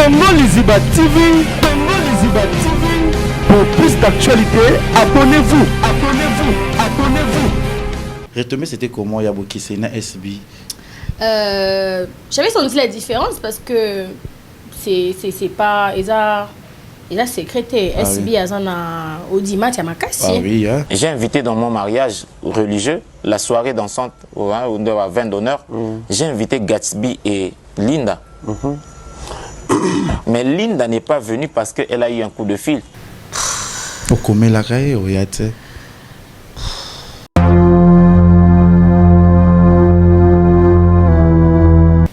Congo Liziba TV, Congo Liziba TV. Pour plus d'actualité, abonnez-vous, abonnez-vous, abonnez-vous. Retomber, c'était comment Yaboki Sena SB? J'avais senti la différence parce que c'est pas il a sécrété SB Azana Odima Tiamakasi. Ah oui, hein? J'ai invité dans mon mariage religieux, la soirée dansante au 20 d'honneur, j'ai invité Gatsby et Linda. Mais Linda n'est pas venue parce qu'elle a eu un coup de fil. Au commun la caille, oui, tu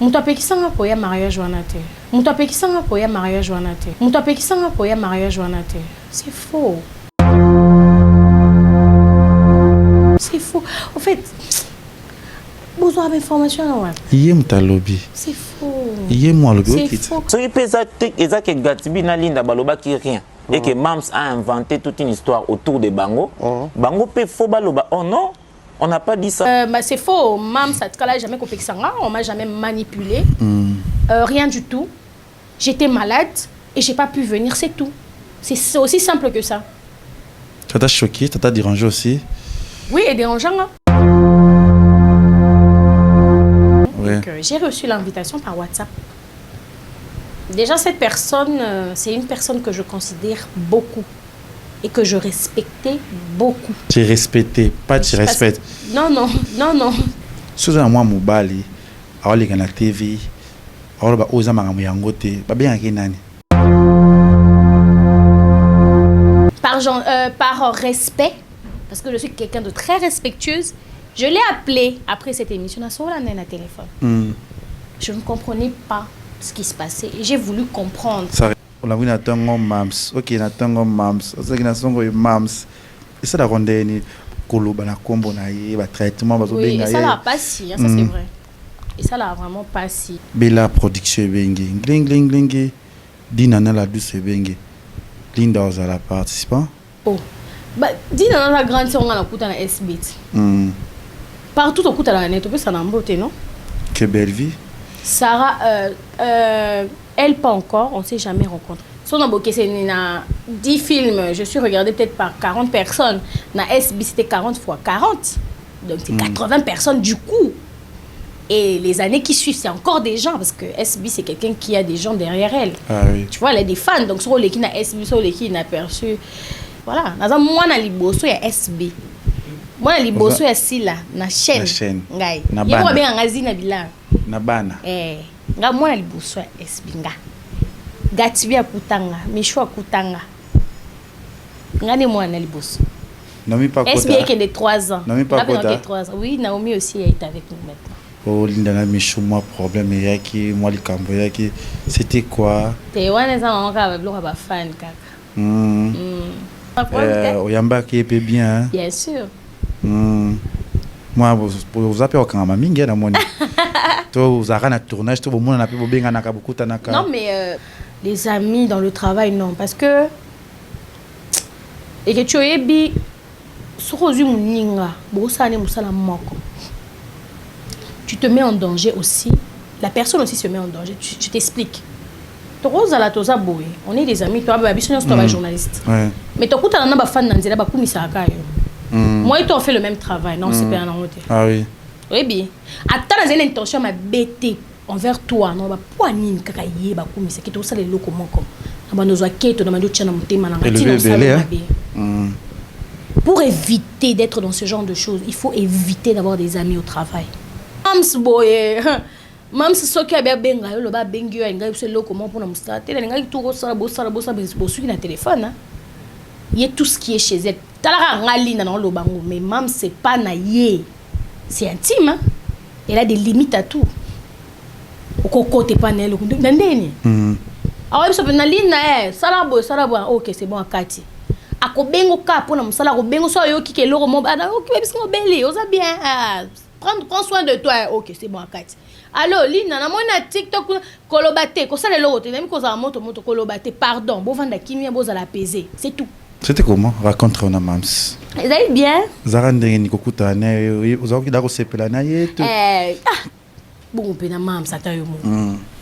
Mutapekisanga poya mariage wanate. Mutapekisanga poya mariage wanate. Mutapekisanga poya mariage wanate. C'est faux. C'est faux. En fait, besoin d'informations là. Yem ta lobby. C'est faux. Yem moi lobby. C'est faux. Ce qui peut être que Gatsby na Linda baloba qui rien et que Mams a inventé toute une histoire autour de Bango. Bango peut faux baloba. Oh non. On n'a pas dit ça. C'est faux. Mam, ça ne jamais coupé que ça. On m'a jamais manipulé. Rien du tout. J'étais malade et j'ai pas pu venir, c'est tout. C'est aussi simple que ça. Ça t'a choqué, ça t'a dérangé aussi? Oui, et dérangeant. Hein? Ouais. Donc, j'ai reçu l'invitation par WhatsApp. Déjà, cette personne, c'est une personne que je considère beaucoup. Et que je respectais beaucoup. Tu respectais, pas tu respectes. Non, non, non, non. Si moi, Moubali, alors les gars na TV, alors bah osa maramu yangote, bah bien qui nani. Par respect, parce que je suis quelqu'un de très respectueuse, je l'ai appelé après cette émission à la téléphone. Je ne comprenais pas ce qui se passait et j'ai voulu comprendre. On a vu Natango Mams, ok, Natango Mams, on sait que Natango Mams, et ça la rendait ni Koloba na combo na yé, ba traitement, ba oui, et ça l'a pas si, hein, ça c'est vrai. Et ça l'a vraiment pas si. Bella production bengi, gling gling gling, Dinana la douce bengi, Linda aux à la participant. Oh, bah Dinana la grande sœur on a la na SBT. Partout au kuta la net, on peut s'en emboter, non? Que belle vie. Sarah, elle pas encore, on ne s'est jamais rencontrés. Si on a boqué, c'est 10 films, je suis regardée peut-être par 40 personnes. Na SB, c'était 40 fois 40. Donc c'est 80 personnes du coup. Et les années qui suivent, c'est encore des gens, parce que SB, c'est quelqu'un qui a des gens derrière elle. Ah oui. Tu vois, elle a des fans, donc sur les qui n'a SB, sur les qui n'a perçu. Voilà. Moi, na liboso, il y a SB. Moi, na liboso, il y a Sila, na chaîne. Na chaîne. Ngai. Na bana. bana. Bien ngazi na bilan. Na bana. Nga mwana liboso ya SB nga Gatsby akutanga Micho akutanga nga ne mwana liboso Naomi pas quoi. SB qui a 3 ans. Naomi pas quoi. 3 ans. Oui, Naomi aussi est avec nous maintenant. Oh Linda na Micho moi problème yaki moi likambo yaki c'était quoi? Te wana za maman ka ba bloka ba fan kaka. Oyamba qui est bien. Bien sûr. Moi vous appelez au camp mingi na moni. Toi vous avez un tournage tout le monde na pe bobenga na kabukuta na ka. Non mais les amis dans le travail non parce que et que tu oyebi sokozu muninga bosane musala moko. Tu te mets en danger aussi. La personne aussi se met en danger. Je t'explique. On est des amis, toi, journaliste. Ouais. Mais toi, tu as fan nanzela ba kumisa akayo. Moi et toi on fait le même travail, non, c'est pas un honte. Ah oui. Oui bien. Attends, j'ai l'intention ma bête envers toi, non, ba poani kaka yé ba kumisa ki to ça les loko moko. Aba nozo keto na mando tchana mutema na ngati. Pour éviter d'être dans ce genre de choses, il faut éviter d'avoir des amis au travail. Mams boy. Mams soki abia benga yo loba bengi yo ngai se loko mo pona mustate na ngai tout ça bossa bosu na téléphone hein. Il y a tout ce qui est chez elle. Talara ngali na lo bango mais mam c'est pas na yé. C'est intime hein. Elle a des limites à tout. Okoko te pas nelo ndeni. Ah ouais so na lina salabo OK c'est bon akati. Akobengo ka pona musala ko bengo so yo kike loko mo ana OK bisko beli oza bien. Prends soin de toi. OK c'est bon akati. Alors, Lina, na mona TikTok kolobate, ko sala loto, nami ko za moto kolobate, pardon, bo vanda kimia bo za la peser, c'est tout. C'était comment? Raconte on a Mams. Vous allez bien? Zara ndenge nikokuta na vous avez dako sepela na yeto. Bon pe na Mams ata yo mo.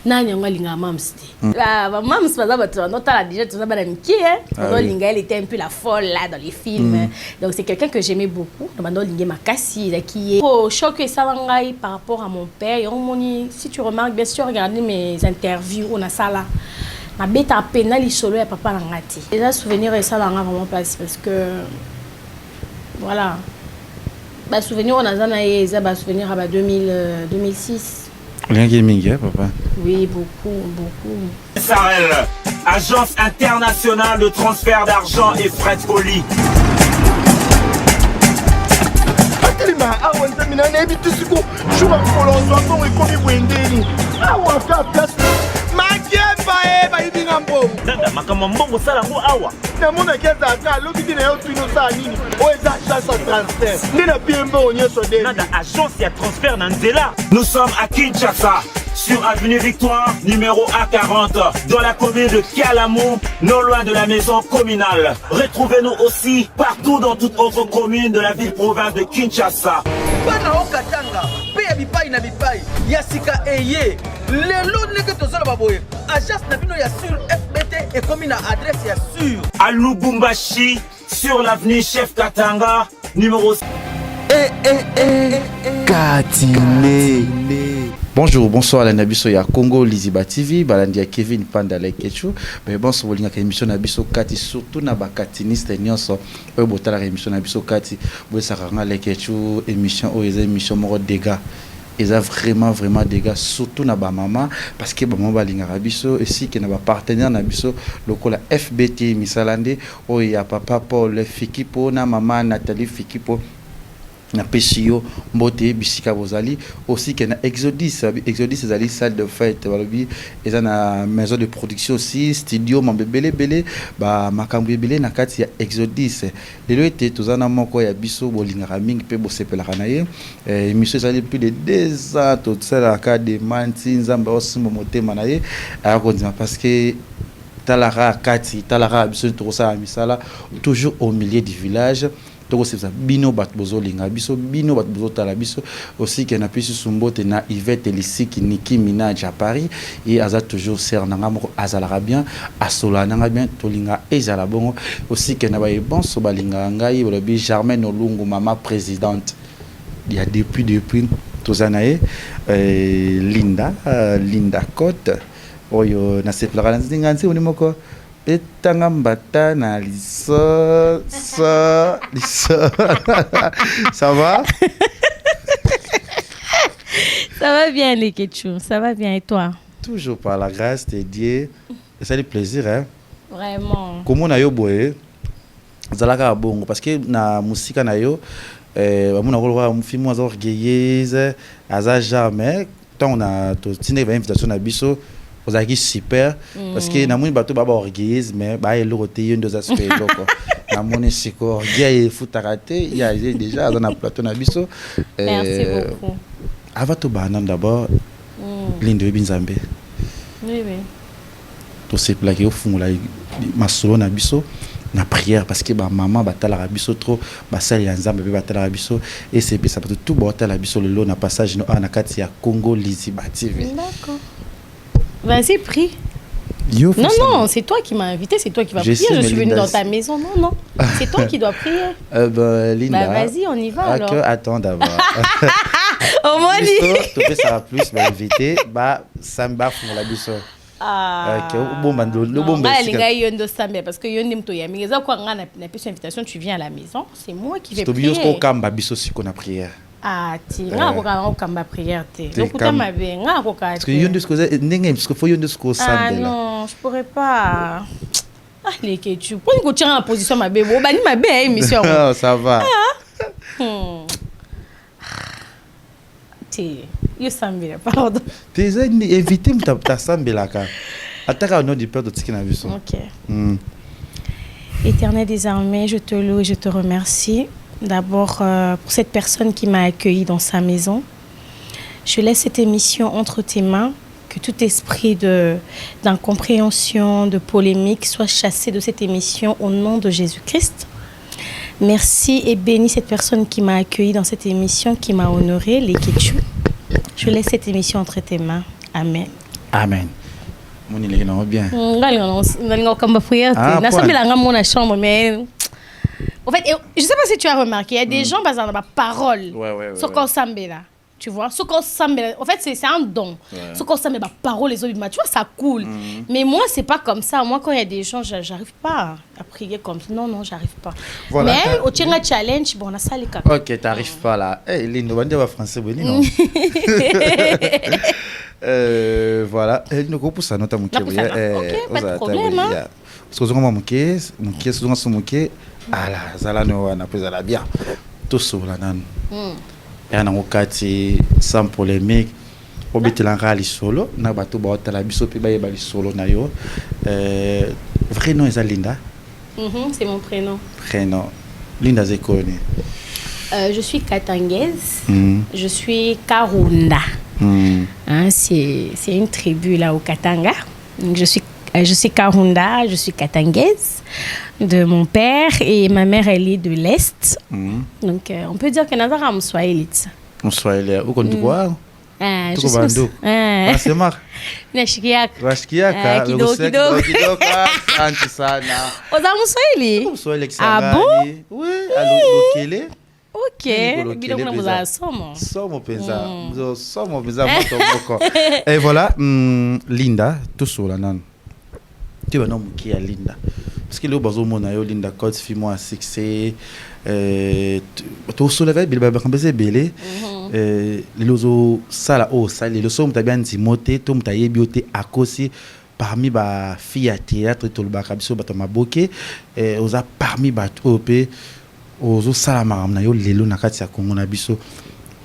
nani yango alinga mams te ba mams baza bato notala déjà tout ça bana miki linga elle était un peu la folle là dans les films donc c'est quelqu'un que j'aimais beaucoup donc bando linga makasi qui est oh choc et ça ngai par rapport à mon père et si tu remarques bien sûr regarder mes interviews on a ça là ma bête à peine li solo ya papa ngati déjà souvenir et ça là vraiment parce que voilà ba souvenir on a zana et ça ba souvenir à 2006 Rien gaming, papa. Oui, beaucoup. SARL, Agence internationale de transfert d'argent et frais de colis. Nous sommes à Kinshasa, sur avenue Victoire, numéro A40, dans la commune de Kialamou, non loin de la maison communale. Retrouvez-nous aussi partout dans toute autre commune de la ville-province de Kinshasa. À Lubumbashi, sur l'avenue Chef Katanga, numéro 5. Bonjour, bonsoir la Nabiso ya Congo Liziba TV, balandia Kevin Pandale Kechu. Mais bon, so volinga émission Nabiso Kati surtout na bakatiniste nyonso. O botala émission Nabiso Kati, bo saranga le Kechu émission o émission moro dégâts. Ils ont vraiment des gars surtout na ba maman parce que ba maman balinga rabiso et si que na ba partenaire na biso lokola FBT misalande o ya papa Paul Fikipo na maman Nathalie Fikipo na Peshio Mbote Bisika Bozali aussi que na Exodus ezali salle de fête balobi eza na maison de production aussi studio mambebele bele ba makambo ebele na kati ya Exodus lelo ete tozana moko ya biso bolinga mingi pe bosepelaka na ye émission ezali plus de 2 ans tout ça la cas de manti nzamba osimbo motema na ye akondima parce que talara kati talara biso tokosa misala toujours au milieu du village. Donc c'est ça bino bat bozolinga biso bino bat bozotala biso aussi que na pisi sumbote na Yvette Elisiki Nicki Minaj à Paris et aza toujours ser nanga moko azala bien asola nanga bien tolinga ezala bongo aussi que na ba bon so balinga ngai bolobi Germaine Olungu mama présidente il y a depuis tozanae Linda Cote oyo na seplara nzinganzi unimoko Etangambata na liso. Ça va? Ça va bien les Ketchou, ça va bien et toi? Toujours par la grâce de Dieu. Ça fait plaisir hein. Vraiment. Comment on a eu boé? Zalaka bongo parce que na musique na yo on a revoir un film aux orgueilleuse à jamais tant on a tout une invitation à biso. Vous avez super parce que na moni bato baba orgueilleuse mais ba ele roté deux aspects loko na moni siko orgueil futarate il y a déjà dans la plateau na biso merci beaucoup avant tout banan d'abord Linde Binzambe oui to se plaquer au fond la masolo na biso na prière parce que ba maman batala biso trop ba sali ya nzambe be batala biso et c'est ça tout batala biso le lo na passage no na kati ya Congo Liziba TV. D'accord. Vas-y, prie. Non, c'est toi qui m'as invité, c'est toi qui vas prier. Je suis venue dans ta maison. Non. C'est toi qui dois prier. Linda. Vas-y, on y va alors. Attends d'abord. Au moins, tu ça va plus m'inviter. Samba font la biso. Parce que invitation, tu viens à la maison. C'est moi qui vais prier. Ah, tu n'as pas prière. Parce que ah non, je pourrais pas. Ah, les tu peux tirer en position ma bébé. Ma belle émission. Ça va. Tu sambela, pardon. Tu es invité ta sambela ka. Attends au nom du Père de Tikina Biso. OK. Éternel des armées, je te loue et je te remercie. D'abord, pour cette personne qui m'a accueilli dans sa maison. Je laisse cette émission entre tes mains. Que tout esprit d'incompréhension, de polémique soit chassé de cette émission au nom de Jésus-Christ. Merci et bénis cette personne qui m'a accueilli dans cette émission, qui m'a honoré, les Ketchou. Je laisse cette émission entre tes mains. Amen. Amen. Mon il est bien. Ngalinga okamba prière. Na somela nga mona chambre mais en fait je sais pas si tu as remarqué, il y a des gens basant dans la parole. Ce qu'on sambela. Tu vois, ce qu'on sambela en fait c'est un don. Ce qu'on sambela parole les autres tu vois ça cool. Mais moi c'est pas comme ça. Moi quand il y a des gens j'arrive pas à prier comme ça. Non, j'arrive pas. Voilà. Mais au Tchenga challenge bon on a ça les cas. OK, t'arrives pas là. Eh Lino bande va français boni non. Voilà, nous pour ça notamment OK, pas de problème hein. Parce que moi mon ala zala no na pesa la bien. Tout sur la nan. Ya na okati sans polémique. Obetela ngali solo na bato ba otala biso pe ba yeba solo na yo. Vrai nom est Linda. C'est mon prénom. Prénom. Linda Zekone. Je suis katangaise. Je suis Karunda. Hein, c'est une tribu là au Katanga. Donc, je suis Karunda, je suis katangaise de mon père et ma mère elle est de l'Est. Donc on peut dire que Nazara Mswahilite. Mswahili, où qu'on quoi? Je suis c'est marrant. Nashikiaka. Kidogo. Asante sana. Oza Mswahili? Mswahili Ah bon? Oui, alokele. OK. Bidon na somo. Somo penza. Somo penza moko. Et voilà, Linda, tout sur la nan. Tu vas non qui est Linda. Parce que le bazo mona yo Linda code film à succès to souleve bilba kambeze belé lozo sala o sala le somme ta bien Timothée to mtaye bioté akosi parmi ba fille à théâtre to le bakabiso bato maboke oza parmi bato opé ozo sala maramna yo lelo na kati ya Kongo na biso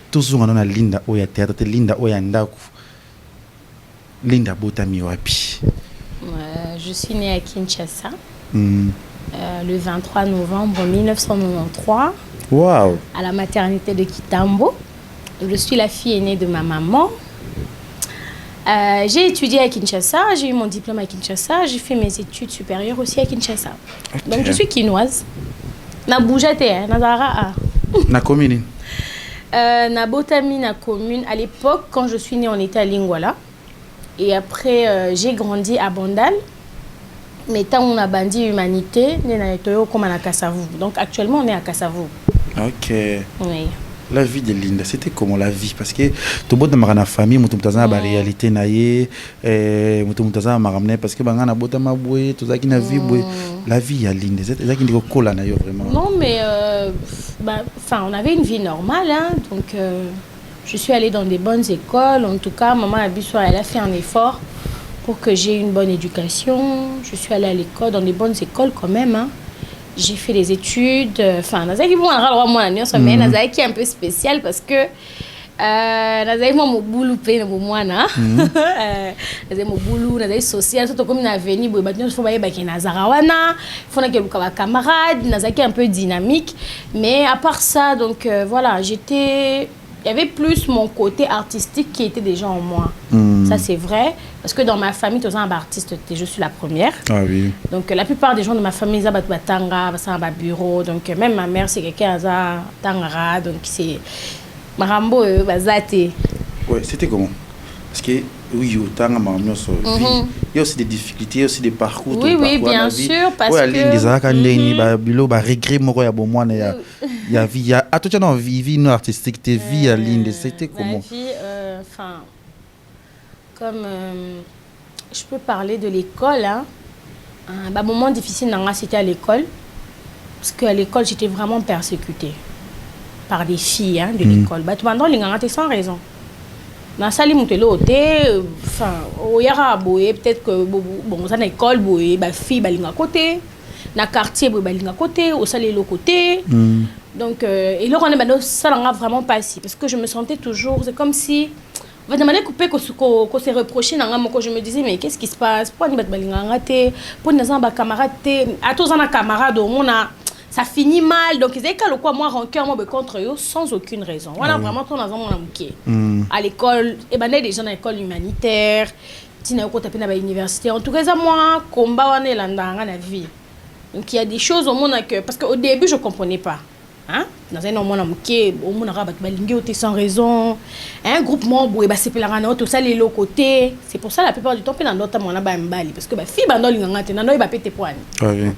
toujours na Linda o ya théâtre Linda o ya ndaku Linda botami wapi. Je suis née à Kinshasa le 23 novembre 1993 à la maternité de Kitambo. Je suis la fille aînée de ma maman. J'ai étudié à Kinshasa, j'ai eu mon diplôme à Kinshasa, j'ai fait mes études supérieures aussi à Kinshasa. Okay. Donc je suis quinoise. Na boujate, na zara. Na commune. Na botami na commune. À l'époque, quand je suis née, on était à Lingwala. Et après, j'ai grandi à Bandal. Mais tant on a bandi humanité, on est comme à Kassavou. Donc actuellement, on est à Kassavou. OK. Oui. La vie de Linda, c'était comment la vie? Parce que tout le monde dans ma famille, tout le monde dans la réalité, tout le monde dans la maramne, parce que tout le monde dans la vie, la vie à Linda, c'est ça qui est vraiment. Non, mais on avait une vie normale, hein, donc je suis allée dans des bonnes écoles. En tout cas, maman Abisso, elle a fait un effort pour que j'ai une bonne éducation. Je suis allée à l'école, dans des bonnes écoles quand même. Hein. J'ai fait des études. Enfin, Nazaki qui est un peu spécial parce que Nazaki mon boulot paye mon moana. Nazaki mon boulot, Nazaki social. Surtout comme une avenue, il faut que Nazarawana, il faut que les camarades. Nazaki un peu dynamique. Mais à part ça, donc voilà, j'étais. Il y avait plus mon côté artistique qui était déjà en moi. Ça, c'est vrai. Parce que dans ma famille, tu es un artiste, je suis la première. Ah oui. Donc, la plupart des gens de ma famille, ils ont un bureau. Donc, même ma mère, c'est quelqu'un qui a tangara. Donc, c'est. Marambo, bazate. Ouais, c'était comment? Parce que, oui, autant à il y a aussi des difficultés, il y a aussi des parcours. Oui, oui, bien sûr. Parce que. Il y a des regret, il y a vie. À tout cas, vie artistique, tes vies à l'île, c'était comment? Ma vie, enfin. Comme je peux parler de l'école, hein. Un moment difficile, c'était à l'école. Parce qu'à l'école, j'étais vraiment persécutée par des filles hein, de l'école. Tu sans raison. Dans la salle, enfin, peut-être que bon, ça l'école, fille, à côté. Dans le quartier, à côté, au salé, l'autre côté. Donc, et là, on est ça n'a vraiment pas si. Parce que je me sentais toujours, c'est comme si. On va demander qu'on s'est reproché je me disais mais qu'est-ce qui se passe pour nous pour nous camarades à tous un camarade ça finit mal donc ils étaient quoi moi rancœur moi contre eux sans aucune raison voilà vraiment tout dans mon à l'école et ben des gens dans l'école humanitaire tina ko taper na université en tout cas moi combat on est là dans la vie donc il y a des choses au monde que parce qu'au début je comprenais pas hein dans un moment moké au monde arabe balingi sans raison un groupement boye ba sepelanga na tout ça les lots côté c'est pour ça la plupart du temps pe na ndota mona ba mbali parce que ba fi ba ndoli nganga te na ndoi ba pété poani oui.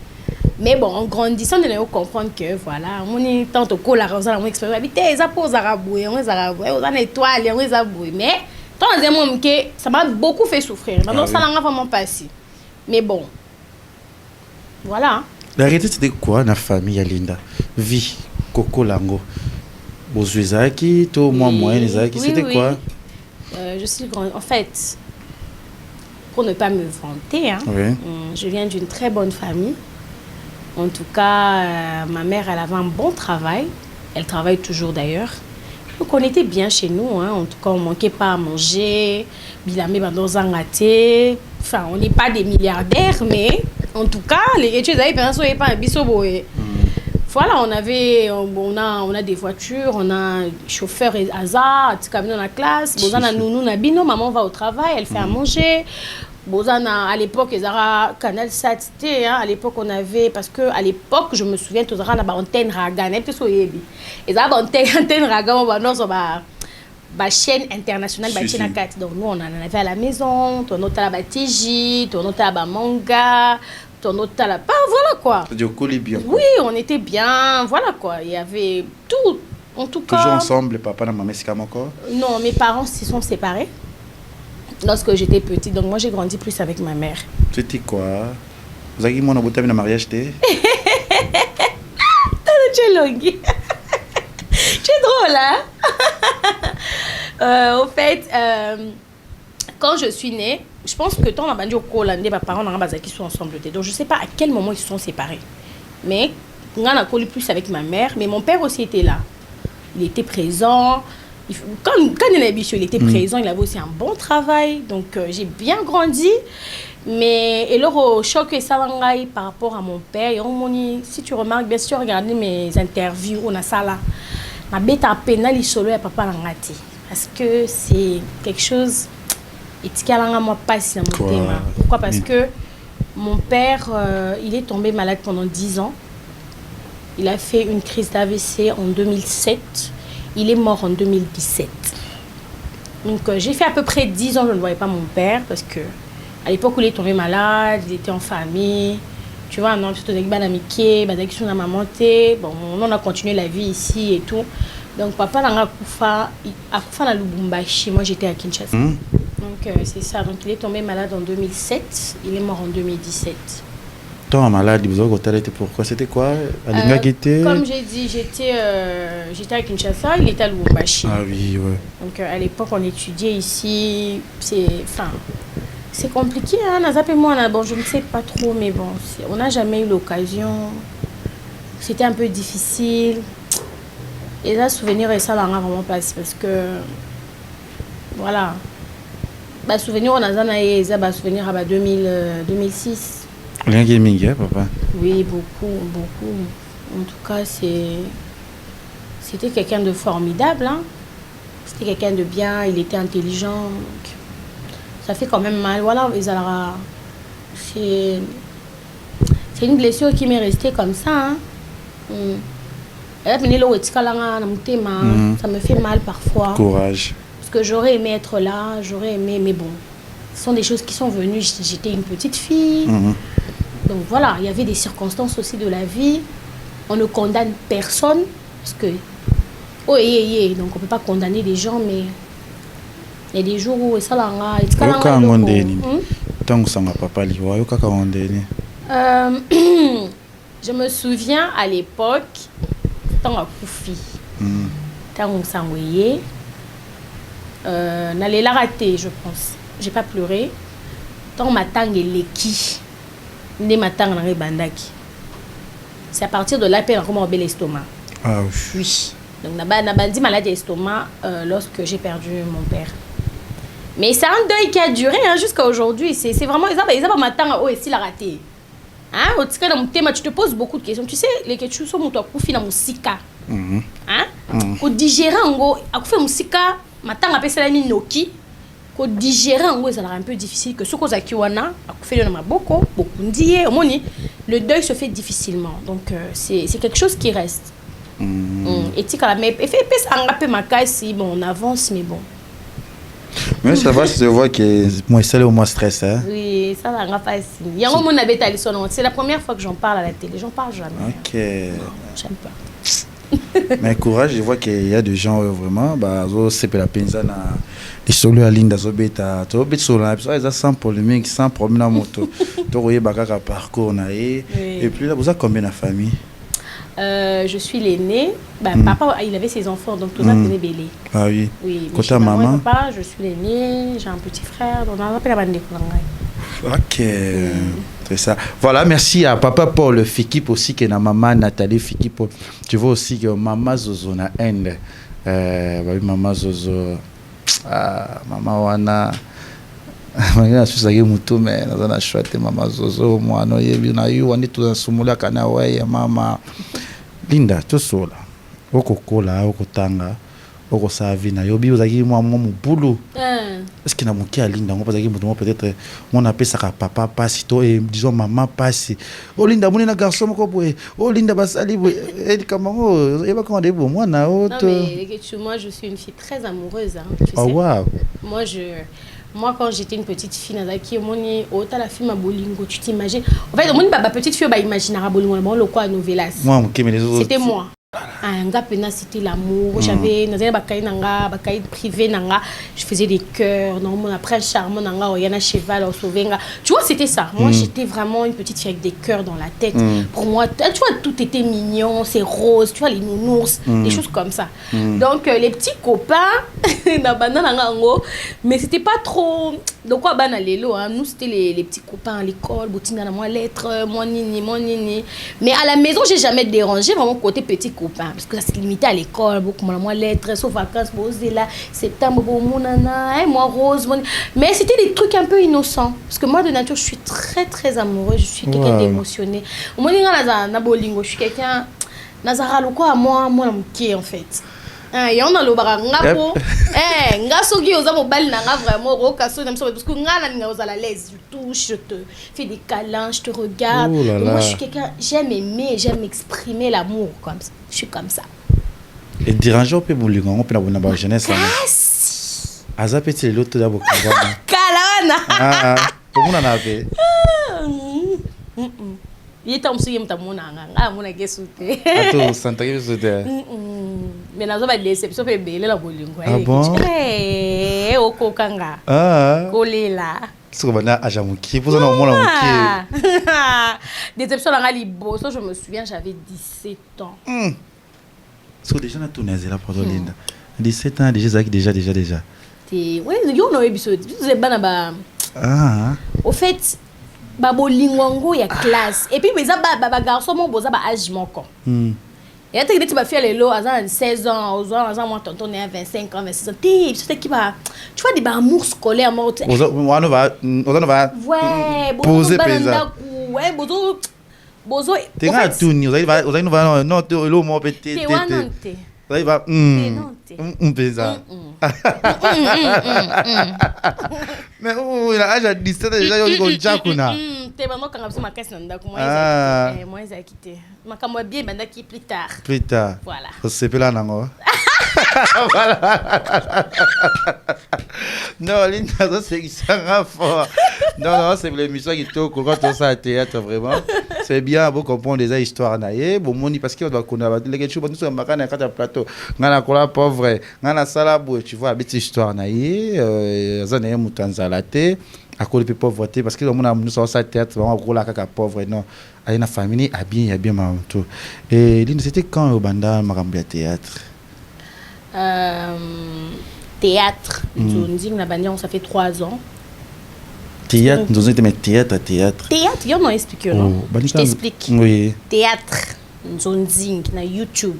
mais bon en grandissant on a comprendre que voilà on est tant au cola on a mon expérience habité ça pose araboué on est araboué on a étoile on est araboué mais tant un moment que ça m'a beaucoup fait souffrir maintenant ça n'a vraiment pas si mais bon voilà. La réalité c'était quoi na famille ya Linda vie Coco Lango Bozuezaki to moi moyen ezaki c'était quoi je suis grande en fait pour ne pas me vanter hein, je viens d'une très bonne famille en tout cas ma mère elle avait un bon travail elle travaille toujours d'ailleurs donc on était bien chez nous hein, en tout cas on manquait pas à manger bilamé bandozangate enfin on n'est pas des milliardaires mais en tout cas les études avaient pensé pas un bisoboé. Voilà, on a des voitures, on a chauffeur et hasard, camion dans la classe, bozana nounou na bino, maman va au travail, elle fait à manger. Bozana à l'époque ils avaient Canal Satité hein, à l'époque on avait parce que à l'époque je me souviens tous na ba antenne raga, n'était so yebi. Ils avaient antenne raga on va non so ba chaîne internationale ba chaîne 4 donc nous on en avait à la maison, on notait la TJ, on notait la manga. Voilà quoi. Oui, on était bien. Voilà quoi. Il y avait tout. En tout cas. Toujours ensemble, papa et maman, c'est encore? Non, mes parents se sont séparés lorsque j'étais petite. Donc moi, j'ai grandi plus avec ma mère. C'était quoi? Vous avez dit mon abouté dans mariage? Tu es longue. Tu es drôle, hein? Au fait, quand je suis née, je pense que tant on a au Hollandais, mes parents qui sont ensemble. Donc je ne sais pas à quel moment ils se sont séparés. Mais on a collé plus avec ma mère. Mais mon père aussi était là. Il était présent. Quand il est bichot, il était présent. Il avait aussi un bon travail. Donc j'ai bien grandi. Mais et là, au choc et ça par rapport à mon père, si tu remarques, bien sûr, regardez mes interviews, on a ça là. Ma bête à peine, il solo et papa l'angati. Parce que c'est quelque chose. Et moi pas si pourquoi parce que mon père il est tombé malade pendant 10 ans. Il a fait une crise d'AVC en 2007. Il est mort en 2017. Donc j'ai fait à peu près 10 ans je ne voyais pas mon père parce que à l'époque où il est tombé malade, il était en famille. Tu vois, non, surtout avec Banamike, Badaki na maman bon, on a continué la vie ici et tout. Donc papa a kufa na Lubumbashi, moi j'étais à Kinshasa. Donc c'est ça, donc il est tombé malade en 2007, il est mort en 2017. Toi malade, vous avez pourquoi c'était quoi? Comme j'ai dit, j'étais à Kinshasa, il était à Lubumbashi. Ah oui, ouais. Donc à l'époque on étudiait ici, c'est compliqué hein, bon, je ne sais pas trop mais bon, on n'a jamais eu l'occasion. C'était un peu difficile. Et là souvenir et ça là vraiment pas parce que voilà. Bah souvenir on a ça souvenir à 2006. Rien gaming papa. Oui, beaucoup. En tout cas, c'était quelqu'un de formidable hein. C'était quelqu'un de bien, il était intelligent. Donc, ça fait quand même mal. Voilà, c'est une blessure qui m'est restée comme ça hein. Ça me fait mal parfois. Courage. Parce que j'aurais aimé être là, mais bon, ce sont des choses qui sont venues. J'étais une petite fille. Donc voilà, il y avait des circonstances aussi de la vie. On ne condamne personne. Parce que, donc on ne peut pas condamner des gens, mais il y a des jours où ça l'a. Je me souviens à l'époque, tant à Koufi, tant on s'en voyait. N'allait la rater, je pense. J'ai pas pleuré. Tant ma tang et l'équi, ne ma tang n'arrive bandaki. C'est à partir de là que j'ai eu l'estomac. Ah oui. Donc n'a dit maladie d'estomac lorsque j'ai perdu mon père. Mais c'est un deuil qui a duré hein, jusqu'à aujourd'hui. C'est vraiment ils ont ma tang oh et si la raté. Hein, au tika dans mon thème, tu te poses beaucoup de questions. Tu sais les questions sont mon toi koufi na musika. Hein? Au digérer en gros, à koufi musika Maintenant, on appelle ça la noki. Pour digérer, en gros, ça sera un peu difficile. Que ce qu'on a kiwana, beaucoup ndié, le deuil se fait difficilement. Donc, c'est quelque chose qui reste. Et tu quand mais fait ça un peu ma caisse bon on avance mais bon. Mais ça va, je vois que moi c'est au moins stress hein. Oui, ça va pas facile. Il y a un moment habite à l'issue, c'est la première fois que j'en parle à la télé, j'en parle jamais. OK. J'aime pas. Mais courage, je vois qu'il y a des gens vraiment bah c'est pour la penzana les solo à Linda Zobeta, to bet solo ça sans polémique, sans problème à moto. To voyez bakaka parcours na et puis là vous avez combien de famille? Je suis l'aîné. Papa, il avait ses enfants, donc tout ça tenait belé. Ah oui. Oui. Côté maman. Papa, je suis l'aîné. J'ai un petit frère. Donc on appelle la bande de Kolangai. OK. C'est ça. Voilà, merci à papa Paul Fikip aussi que na maman Nathalie Fikip. Tu vois aussi que maman Zozo na Inde. Maman Zozo. Ah, maman wana. Mwana susage mutu me na shwate mama Zozo mwana yebi na yu wani tu sumula kana waye mama Linda to sola okokola okotanga okosavi na yobi ozaki mwa mubulu est-ce que na moki a Linda ngopa zaki mutu peut-être mon appelle ça papa passe to et disons maman passe oh Linda moni na garçon moko boye oh Linda basali boye et comment et ba comment de bon moi na autre. Non mais moi je suis une fille très amoureuse hein, tu sais. Wow. Moi, quand j'étais une petite fille, la fille ma bolingo, tu t'imagines. En fait, ma petite fille, imaginera bolingo, le quoi, novelas. C'était moi. Un gars c'était l'amour. J'avais un privé, je faisais des cœurs. Après un charmant, il y a un cheval, on sauvait. Tu vois, c'était ça. Moi, j'étais vraiment une petite fille avec des cœurs dans la tête. Pour moi, tu vois, tout était mignon, c'est rose, tu vois, les nounours, des choses comme ça. Donc, les petits copains, mais c'était pas trop. Donc, quoi, nous, c'était les petits copains à l'école, boutine à moi, lettres, moi, nini. Mais à la maison, j'ai jamais dérangé vraiment côté petit copain. Parce que ça se limitait à l'école, beaucoup moins lettres, sauf vacances, là, septembre, moi rose. Mais c'était des trucs un peu innocents. Parce que moi, de nature, je suis très, très amoureuse. Je suis quelqu'un d'émotionné. Moi, je suis quelqu'un. Nazara, quoi, moi, en fait. Et on a le barangapo. Ngasogi aux mobile n'a vraiment rocasso parce que ngana aux à l'aise, je touche, je te fais des câlins, je te regarde. Moi je suis quelqu'un, j'aime aimer, j'aime exprimer l'amour comme ça. Je suis comme ça. Et déranger peu bouling, on peut avoir une jeunesse. Aza petit l'autre d'abord. Kalana. Ah, comment on a fait? Il est en train de se faire. Attends, Santa qui se fait. Mais nous avons des déceptions fait belle la bolingo. Ah bon? Au kokanga. Kolela. Ce qu'on a à Jamouki, pour ça on a Jamouki. Déception dans Libo, ça je me souviens, j'avais 17 ans. So déjà na tourné là pour Linda. 17 ans déjà. Oui, yo no episode. Vous êtes banaba. Au fait, babolingo ya classe. Et puis mais ça ba garçon mon boza ba âge moko. Et tu dis tu vas faire les lots à 16 ans, aux ans moi tonton est à 25 ans, 26 ans. Tu qui va tu vois des amours scolaires moi. On va poser pesa. Ouais, bozo. Tu as tout ni, on va non le mot petit. Là il va pesa. Mais il a âge 17 déjà il go jakuna. T'es vraiment quand ma caisse nanda comment moi ils a quitté. Ma comme bien banda qui plus tard. Voilà. C'est pas là nango. Voilà. Non, Linda, ça c'est ça fort. Non, c'est l'émission qui tourne quand on s'est théâtre vraiment. C'est bien beau comprendre des histoires naïe. Bon moni parce qu'on doit connaître les choses. Nous sommes makana kata plateau. Ngana kola pauvre. Ngana sala boue. Tu vois, petite histoire naïe. Zanaye mutanzalate. À cause de pauvreté parce que nous sommes au théâtre vraiment gros la caca pauvre non à une famille a bien maman tout et Linda c'était quand au banda makambo théâtre Nzonzi na banda ça fait 3 ans théâtre nous était mais théâtre yo non explique non je t'explique oui théâtre Nzonzi na YouTube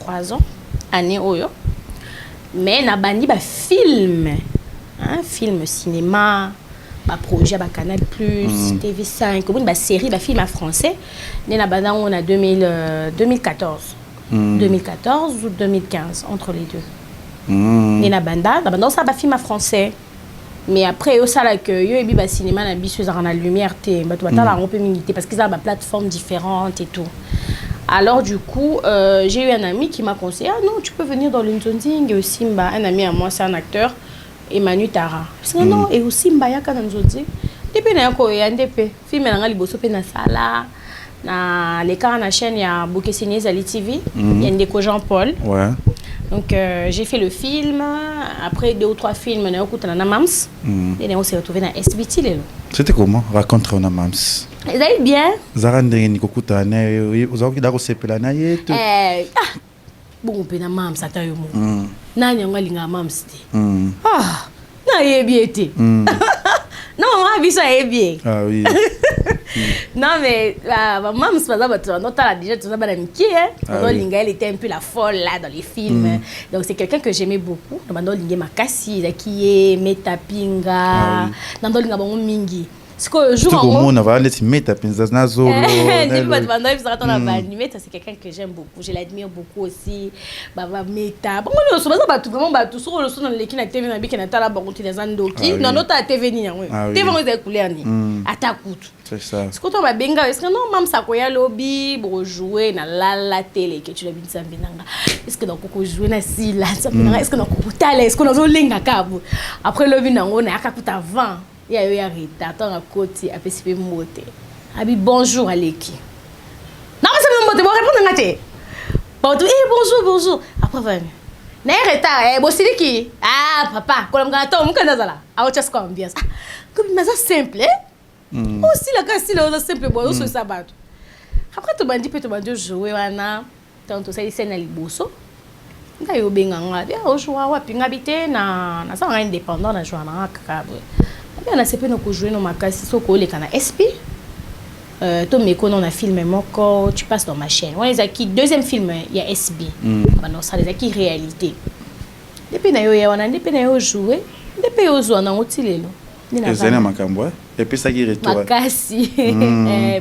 3 ans année oyo mais na bandi ba film cinéma ba projet ba Canal Plus TV5 comme une série ba film en français on a 2014 ou 2015 entre les deux na banda ça ba film en français mais après ça là que yo ebi ba cinéma na biso za na lumière té ba to batala on peut militer parce qu'ils ont ba plateforme différente et tout Alors du coup, j'ai eu un ami qui m'a conseillé, ah non, tu peux venir dans l'Nzonzing. Et aussi, un ami à moi, c'est un acteur, Emmanuel Tara. Je dis non, et aussi, il y a un Nzonzing. Depuis, il y a un DP. Film, il y a un liboso, il y a sala. Na les cas na chaîne, il y a Bokessini Zali TV. Il y a Ndeko Jean-Paul. Ouais. Donc, j'ai fait le film. Après 2 ou 3 films, on a écouté na Mams. Et on s'est retrouvé dans SBT. C'était comment? Raconte-moi na Mams. Ils allaient bien. Zara ndenge nikokuta ne uzaoki dako sepela na yetu. Bon pe na Mams atayo mo. Na nyanga linga Mams ti. Ah, na yebiete. Non, moi biso yebie. Ah oui. Non mais Mams par exemple, on a déjà tout ça bana miki hein. Linga elle était un peu la folle là dans les films. Donc c'est quelqu'un que j'aimais beaucoup. Dans Linga Makasi, Zakiye, Metapinga, dans Linga bango mingi. C'est que jour en on va aller se mettre à pinzas na zolo. C'est quelqu'un que j'aime beaucoup, je l'admire beaucoup aussi. Baba Meta. Bon on se basa batu vraiment batu sur le son dans l'équipe na TV na biki na tala bango tile zandoki. Non notre TV ni yango. TV on est couleur ni. Atakutu. C'est ça. C'est quand on va benga est-ce que non même ça koya lobby pour jouer na la télé que tu l'as bien sambinanga. Est-ce que donc ko jouer na si là sambinanga est-ce que donc ko tala est-ce que on lenga kabu. Après lobby nango na akakuta 20. Il y a eu un retard à côté, à PCP Moté. Abi bonjour à l'équipe. Non, c'est mon moté, bon répondre à tes. Bonjour. Après, venez. N'a retard, bon, c'est qui? Ah, papa, quand on a un peu de là. Ah, tu as ce qu'on bien. Comme c'est simple, aussi, la casse, c'est simple, bon, on se sabat. Après, tu m'as dit, tu m'as dit, jouer, wana. Tant ça, il s'est dans les bossos. Nga yo benganga, dia jouer, wa pinga bité, na ça indépendant, na jouer, na kakabre. On a séparé nos jouer nos makasi soko les kana SP. To me connais on a filmé moko, tu passes dans ma chaîne. On les acquis deuxième film il y a SB. Maintenant ça les acquis réalité. Depuis na yo ya on a depuis na yo jouer, depuis yo zo na otilelo. Et ça na makambo et puis ça qui retourne. Makasi.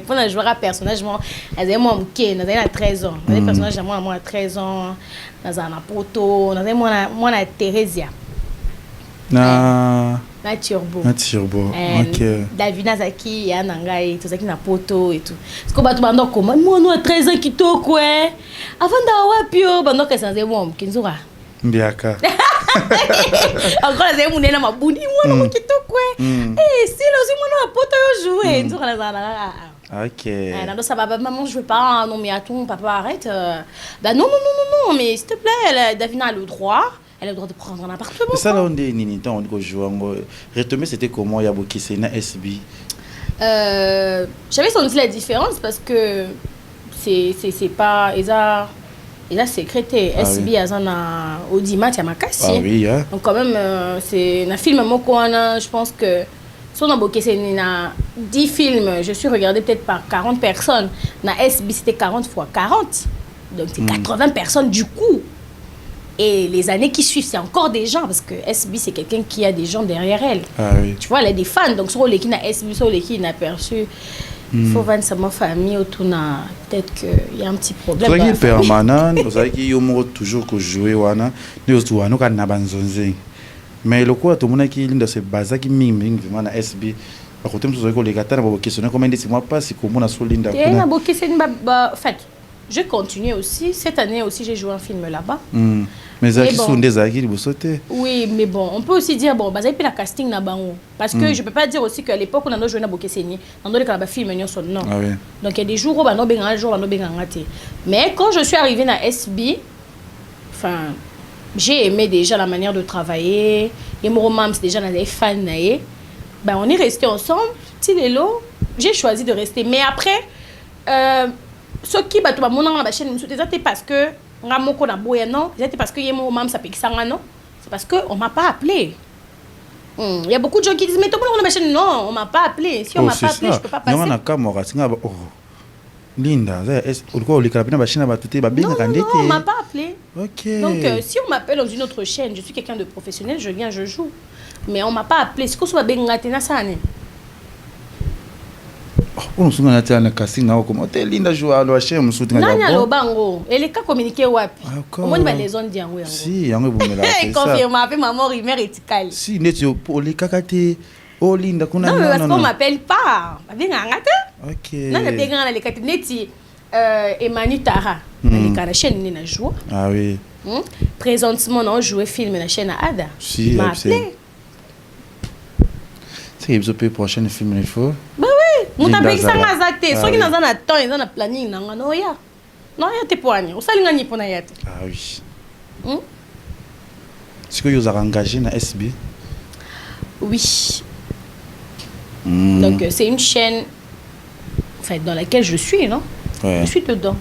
Pour na jouer à personnage moi, azé moi mke, na 13 ans. Les personnages moi à 13 ans, na na poto, na moi na Theresia. Na Turbo. OK. David Nazaki, Yanangai, tout ça qui na poto et tout. Parce que bah tu bando comment moi nous à 13 ans qui to quoi. Avant d'avoir pio bando que ça c'est bon kinzura. Mbiaka. Encore c'est mon na mabuni moi non qui to quoi. Eh si là aussi moi non à poto yo jouer nzura na. OK. Non ça va maman je veux pas non mais attends papa arrête. Bah non mais s'il te plaît David a le droit. Elle a le droit de prendre un appartement. Mais ça là on est nini temps on joue retomber c'était comment il y a beaucoup c'est na SB. J'avais senti la différence parce que c'est pas Eza secrétaire SB azana audimat ya makasi. Ah oui hein. Donc quand même c'est un film moko wana je pense que si on a boqué na 10 films, je suis regardée peut-être par 40 personnes. Na SB c'était 40 fois 40. Donc c'est 80 personnes du coup. Et les années qui suivent, c'est encore des gens, parce que SB, c'est quelqu'un qui a des gens derrière elle. Ah oui. Tu vois, elle a des fans, donc sur les qui n'a SB, sur les qui n'a perçu, il faut vendre sa famille autour, peut-être qu'il y a un petit problème. C'est qui est permanent, vous savez qu'il y a toujours que jouer, nous avons un banzonze. Mais le quoi, tout le monde qui est dans ce bazar qui mime, vraiment, à SB. Par contre, nous avons les gars, nous avons questionné comment dis-moi pas si comment on a sur l'Inda. En fait, je continue aussi. Cette année aussi, j'ai joué un film là-bas. Mais qui sont des aguilles, vous sautez. Oui, mais bon, on peut aussi dire, bon, bah, la casting là-bas. Parce que je ne peux pas dire aussi qu'à l'époque, on a joué à Bokesseni. On a joué à film, non. Ah oui. Donc, il y a des jours où on a joué à jour, mais quand je suis arrivée à SB, enfin, j'ai aimé déjà la manière de travailler. Et mon Mams, déjà, on avait fans. Ben, on est restés ensemble. J'ai choisi de rester. Mais après, ce qui va tout mon la chaîne, c'est parce que c'est parce que c'est parce qu'on ne m'a pas appelé. Il y a beaucoup de gens qui disent mais tout le monde chaîne non, on ne m'a pas appelé. Si on ne m'a pas appelé, je ne peux pas passer. Linda, non, on ne m'a pas appelé. Okay. Donc si on m'appelle dans une autre chaîne, je suis quelqu'un de professionnel, je viens, je joue. Mais on ne m'a pas appelé. C'est quoi ça va bien. On se met à la casting na comment Linda joue à la chaîne musuti ngalo. Nanya lo bango. Elle ka communiquer wapi. Comment ni ba les zones diango yango. Si yango bomela c'est ça. Confirme avec maman rumeur etikali. Si netio pour les kakate. Oh Linda kuna non. Non parce qu'on m'appelle pas. Ba bien ngata. OK. Non na bien ngana les kati neti Emmanuel Tara na chaîne ni na joue. Ah oui. Présentement on joue film na chaîne Ada. Si, m'a appelé. C'est que le prochain film il faut. Bah oui, mon tapé ça m'a zaté. Soit qui dans un temps, ils ont un planning na no ya. Non ya te poignes. On salinga ni pona ya. Ah oui. Est-ce que vous avez engagé na SB? Oui. Donc c'est une chaîne dans laquelle je suis, non? Ouais. Je suis dedans.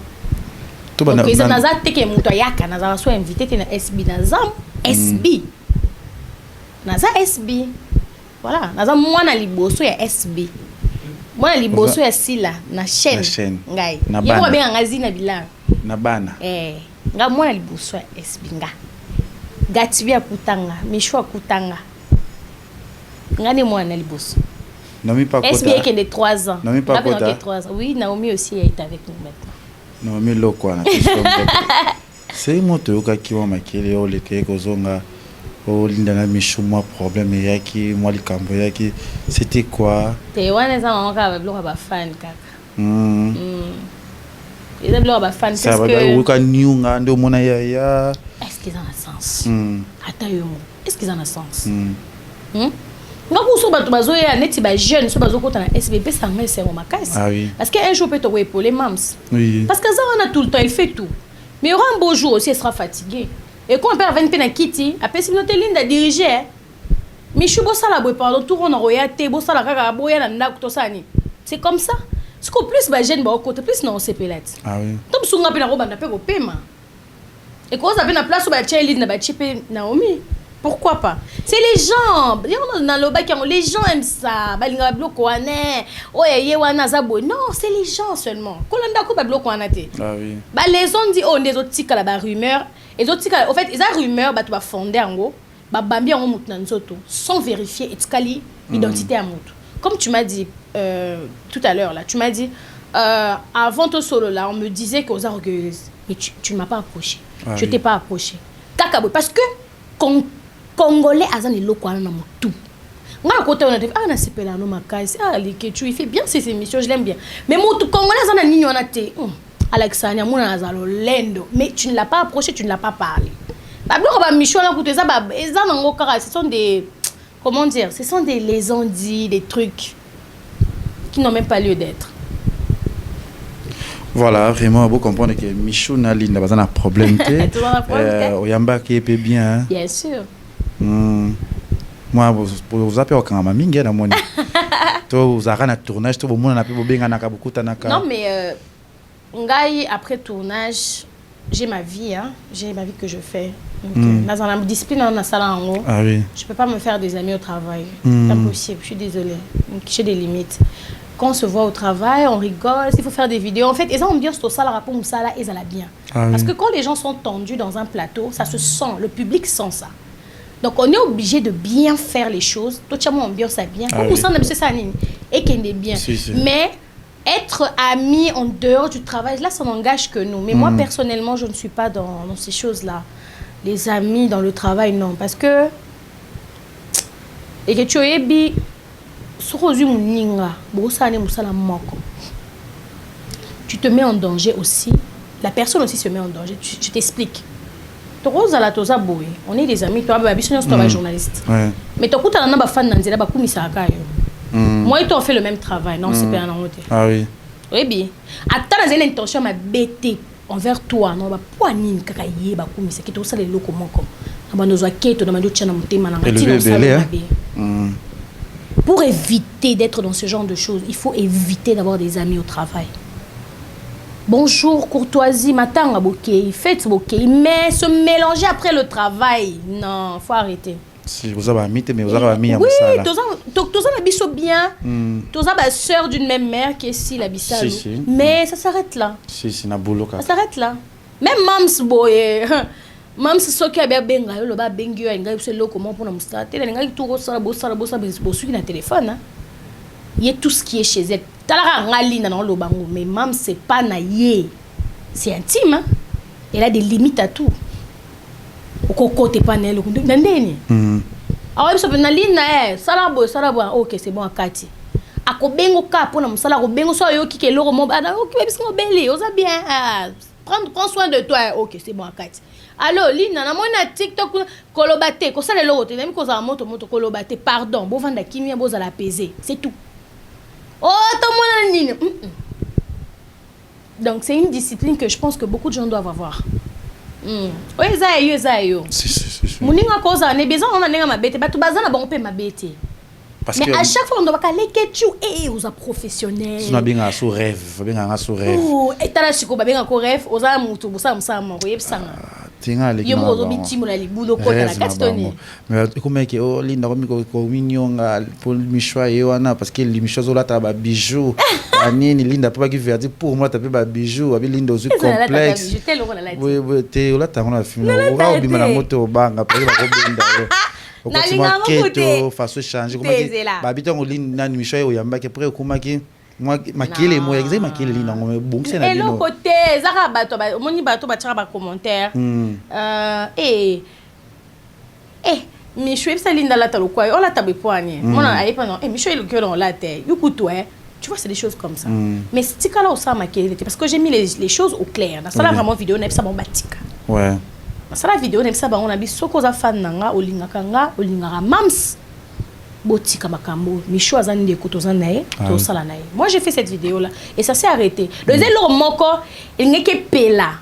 Donc ils ont nazate que muto yaka nazara so invité na SB nazam SB. Naza SB. Voilà, naza mwana liboso ya SB. Mwana liboso ya sila na chaîne. Ngai. Yebo benga ngazi na bilanga. Na bana. Nga mwana liboso ya SB nga. Gatibia kutanga, Michwa kutanga. Ngani mwana liboso. Naomi Pakota. SB qui est de 3 ans. Naomi Pakota. 3 ans. Oui, Naomi aussi est avec nous maintenant. Naomi Lokwana. C'est moto qui va makele o leke kozonga o linda na mishuma problème yaki moi likambo yaki c'était quoi? Te wana za mama ka ba ba fan kaka. Ils ont ba fan parce que ça va niunga ndo mona ya. Est-ce qu'ils ont un sens? Attends yo. Est-ce qu'ils ont un sens? Ngaku so bato bazoya neti ba jeune so bazokota na SBP ça mais c'est mon makasi. Ah oui. Parce que un jour peut te épauler mams. Oui. Parce que ça on a tout le temps il fait tout. Mais il y aura un beau jour aussi il sera fatigué. Et quand on perd 20 na kiti, après si notre ligne de diriger. Mais je suis bossa la boy pardon tout on a royauté bossa la kaka boya na ndako to sani. C'est comme ça. Ce qu'au plus ba jeune ba côté plus non c'est pelette. Ah oui. Tom sunga pe na roba na pe ko pema. Et quand ça vient na place ba child na ba chipe Naomi. Pourquoi pas? C'est les gens. Les gens aiment ça. Non, c'est les gens seulement. Ah oui. Les gens disent oh les autres tika la rumeur. Les autres tika, au fait, ils ont rumeur bah tu vas fonder en gros. Bah bambi en mouton sans vérifier et tkali identité à mouton. Comme tu m'as dit tout à l'heure là, tu m'as dit avant ton solo là, on me disait que aux orgueilleuses. Mais tu ne m'as pas approché. Ah, je t'ai pas approché. Parce que Congolais azan eloko na mutu. Nga côté on a dit na sepela no makasi Likechu il fait bien ses émissions, je l'aime bien. Mais mutu Congolais azan na nini on a té. Alexania mona azalo lendo, mais tu ne l'as pas approché, tu ne l'as pas parlé. Ba bloko ba micho na kutu za ba ezan ngo kaka, ce sont des comment dire, ce sont des légendes, des trucs qui n'ont même pas lieu d'être. Voilà, vraiment, vous comprenez que Michou Nali n'a pas un problème. Oyamba qui est bien. Bien sûr. Moi, vous appelez au Kamaming, na moni. To vous avez un tournage, to vous monde na pe bobenga na kabuku tanaka. Non mais ngai après tournage, j'ai ma vie j'ai ma vie que je fais. Donc dans la discipline on a ça là en haut. Ah oui. Je peux pas me faire des amis au travail. C'est impossible, je suis désolée. Donc j'ai des limites. Quand on se voit au travail, on rigole, il faut faire des vidéos. En fait, ils ont ambiance tout ça, la rapport ça là, ils ont bien. Ah, parce que quand les gens sont tendus dans un plateau, ça se sent, le public sent ça. Donc on est obligé de bien faire les choses. Tout le monde ambiance ça bien. Comme ça, on aime ça et qu'il est bien. Mais être ami en dehors du travail, là, ça n'engage que nous. Mais moi, personnellement, je ne suis pas dans ces choses-là. Les amis dans le travail, non. Parce que... Et que tu es bi... Tu te mets en danger aussi. La personne aussi se met en danger. Je t'explique. On est des amis. Toi, tu es journaliste. Mais tu es fan moi et toi, on fait le même travail. Non, c'est pas un autre. Ah oui. Oui, bien. Attends, j'ai l'intention de bêter envers toi. Non, pour éviter d'être dans ce genre de choses, il faut éviter d'avoir des amis au travail. Bonjour, courtoisie, matin, faites bokeh, mais se mélanger après le travail, non, faut arrêter. Si vous avez mis, mais vous avez mis. Oui, tu as bien, tu as la sœur d'une même mère qui est ici, la Bissau. Mais ça s'arrête là. Si, c'est na boulot. Ça s'arrête là. Même Mams boy. Même si ce qui a bien benga le bas bengu a ngai c'est comment pour nous starter la ngai tout ça bossa sur le téléphone il y a tout ce qui est chez elle talara ngali na le bango mais même c'est pas naïe c'est intime elle a des limites à tout au côté panel ndeni ah ouais ça na lina ça là ok c'est bon akati akobengo ka pona musala akobengo so yo kike loro mo bana OK biso beli oza bien prends soin de toi OK c'est bon akati alors lina na mona TikTok kolobate ko sala loro te nami ko za moto kolobate pardon bo vanda kimia bo za la peser c'est tout oh to mona nini donc c'est une discipline que je pense que beaucoup de gens doivent avoir oui ça yo muninga ko za ne besoin on a nenga mabete batu bazana bon pe mabete. Parce mais que à chaque fois, on doit parler que tu es aux professionnels. Tu n'as bien un sous rêve, bien un sous rêve. Et t'as la chico, bien un rêve, aux amis, tout ça, ça, moi, oui, ça. Tinga les gars. Yo mo biti mo la libulo ko la katoni. Mais comment que oh linda ko minyonga pour michwa yewana parce que les michwa zola ta ba bijoux. Anini linda pas qui veut dire pour moi ta ba bijoux, abi linda aussi complexe. Oui oui, te ola ta on a film. On va bima na moto banga après la robinda. Nalinga ngote façon changer comment babito ngolini nani michwa yo yamba ke après kumaki moi makile moi exact makile linda ngome bongse na bino. Et le côté zaka bato ba moni bato ba tshaka ba commentaire. Michwa ça linda la talo quoi on la tabe poigne. Mona ayepa non michwa le cœur dans la tête. Yukuto tu vois c'est des choses comme ça. Mais si tu là au ça makile parce que j'ai mis les choses au clair. Dans ça là vraiment vidéo n'est pas bon batika. Ouais. Ça la vidéo n'est pas bon on a bis soko za fan nanga olingaka mams botika makambo micho azani de koto zanae to sala nae. Moi j'ai fait cette vidéo là et ça s'est arrêté. Le zelo moko il n'est que pela.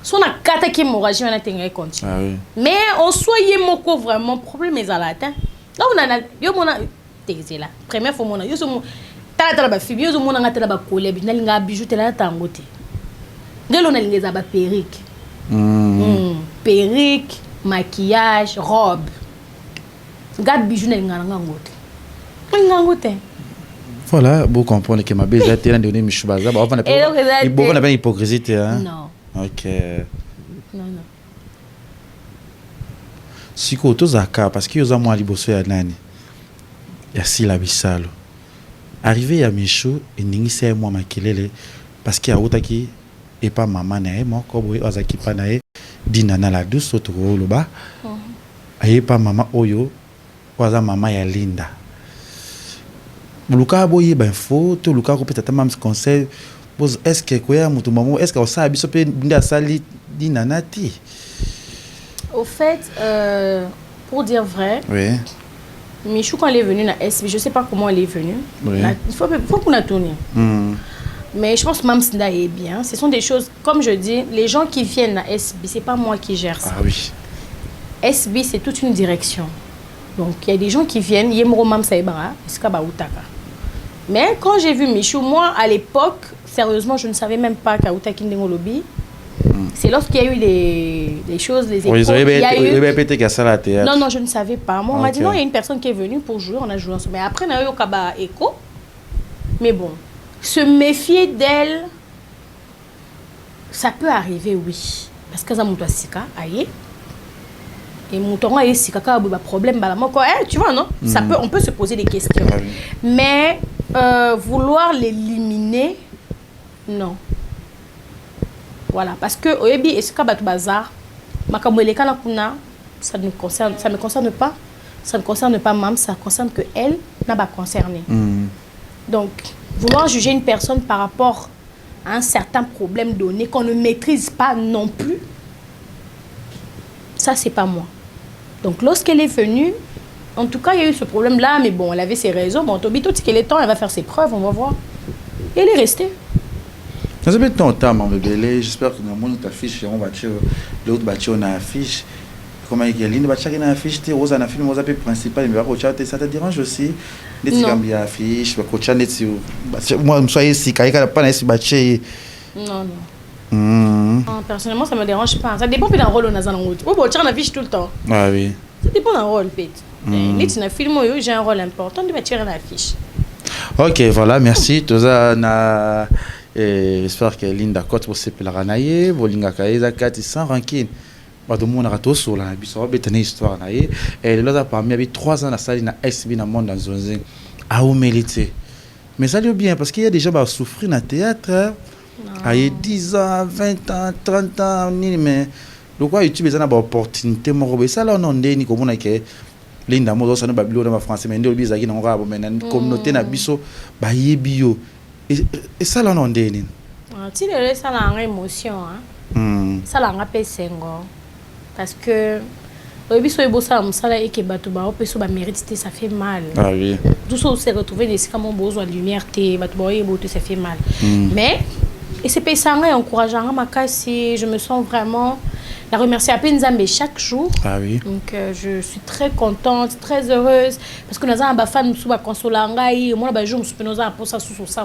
Son a kata ki hémorragie on a tenga continue. Ah oui. Mais on soyez moko vraiment problème est à la tête. Là on a yo mona tezé là. Première fois mona yo so tala ba fibi yo so mona ngata ba collègue na linga bijou tela tangote. Ngelo na linga za ba perruque. Perruque, maquillage, robe. Gab bijou na nganga ngote. Voilà, vous comprenez que ma belle a été donné Michoubaza. Bah, on a pas hypocrisie, hein? Non. Ok. Non. Si vous avez parce que vous avez moi liboso ya nani. Ya si la bisalo. Arrivé à Michou, et ningi c'est moi makelele parce qu'il y a outaki et pas maman nae mon kobo azaki pa nae dinana la douce otoro loba. Aye pas maman oyo waza mama ya linda. Luka boye ben fo to luka ko peut-être même conseil pose est-ce que quoi mutu maman est-ce que on sa biso pe nda sali dinana ti. Au fait pour dire vrai. Oui. Michou quand elle est venue na SB, je sais pas comment elle est venue. Oui. Il faut qu'on a tourné. Mais je pense que Mamsnda est bien. Ce sont des choses, comme je dis, les gens qui viennent à SB, c'est pas moi qui gère ça. Ah oui. SB, c'est toute une direction. Donc, il y a des gens qui viennent, Yemro Mamsa Ebara, Skaba Outaka. Mais quand j'ai vu Michou, moi, à l'époque, sérieusement, je ne savais même pas qu'à Outakindingo Lobby. C'est lorsqu'il y a eu les choses, les échos. Oui, non, je ne savais pas. Moi, on m'a dit non, il y a une personne qui est venue pour jouer, on a joué ensemble. Mais après, on a eu Okaba Echo. Mais bon. Se méfier d'elle, ça peut arriver, oui. Parce que ça m'a sika, aïe. Et mon torrent est sika, quand il y a un problème, tu vois, non? Ça peut, on peut se poser des questions. Ah oui. Mais vouloir l'éliminer, non. Voilà, parce que au début, est-ce qu'il y a un bazar? Ça ne me concerne pas. Ça ne concerne pas Mam, ça concerne que elle n'a pas concerné. Donc, vouloir juger une personne par rapport à un certain problème donné qu'on ne maîtrise pas non plus, ça, c'est pas moi. Donc, lorsqu'elle est venue, en tout cas, il y a eu ce problème-là, mais bon, elle avait ses raisons. Bon, Tobito, c'est qu'elle est temps, elle va faire ses preuves, on va voir. Et elle est restée. Ça fait ton temps, mon bébé. J'espère que nous avons affiche, on va l'autre bâti, on a affiche. Comment il y a l'une bâti qui a affiche, Rose a affiche, Rose a principal, mais ça te dérange aussi? Non. Affiche, moi, je suis ici, quand il n'y a pas de bâti. Non. Personnellement, ça ne me dérange pas. Ça dépend d'un rôle au Nazan. Ou tu as une affiche tout le temps. Ah oui. Ça dépend d'un rôle, Pete. Tu as un film, j'ai un rôle important, tu vas tirer une affiche. Ok, voilà, merci. J'espère que Linda Côte pour se plaire. Bolinga Kaïza Kati sans rancune. Tout le monde a tout sur la histoire. Et là, parmi les 3 ans, la salle na SB dans le monde dans zone a humilité. Mais ça lui bien parce qu'il y a des gens qui souffrent dans le théâtre. Il y a 10 ans, 20 ans, 30 ans, mais le quoi YouTube a une opportunité. Ça là on est ni comme on a que Linda mo ça no babilo na français mais ndelo bizaki na ngabo mais na communauté na biso ba yebio et ça là non ndeni tu le ça la émotion hein ça la ngape sengo parce que biso ebosa musala et que bato ba opeso ba mérite ça fait mal. Ah oui. Tout ça se retrouver des comme besoin de lumière té bato ba yeboto ça fait mal. Mais et c'est paysan et encourageant ma kasi je me sens vraiment la remercier à Penzambe chaque jour. Ah oui. Donc je suis très contente, très heureuse parce que nous avons des femmes qui sont consolangai, moi ba jour nous avons pour ça sous ça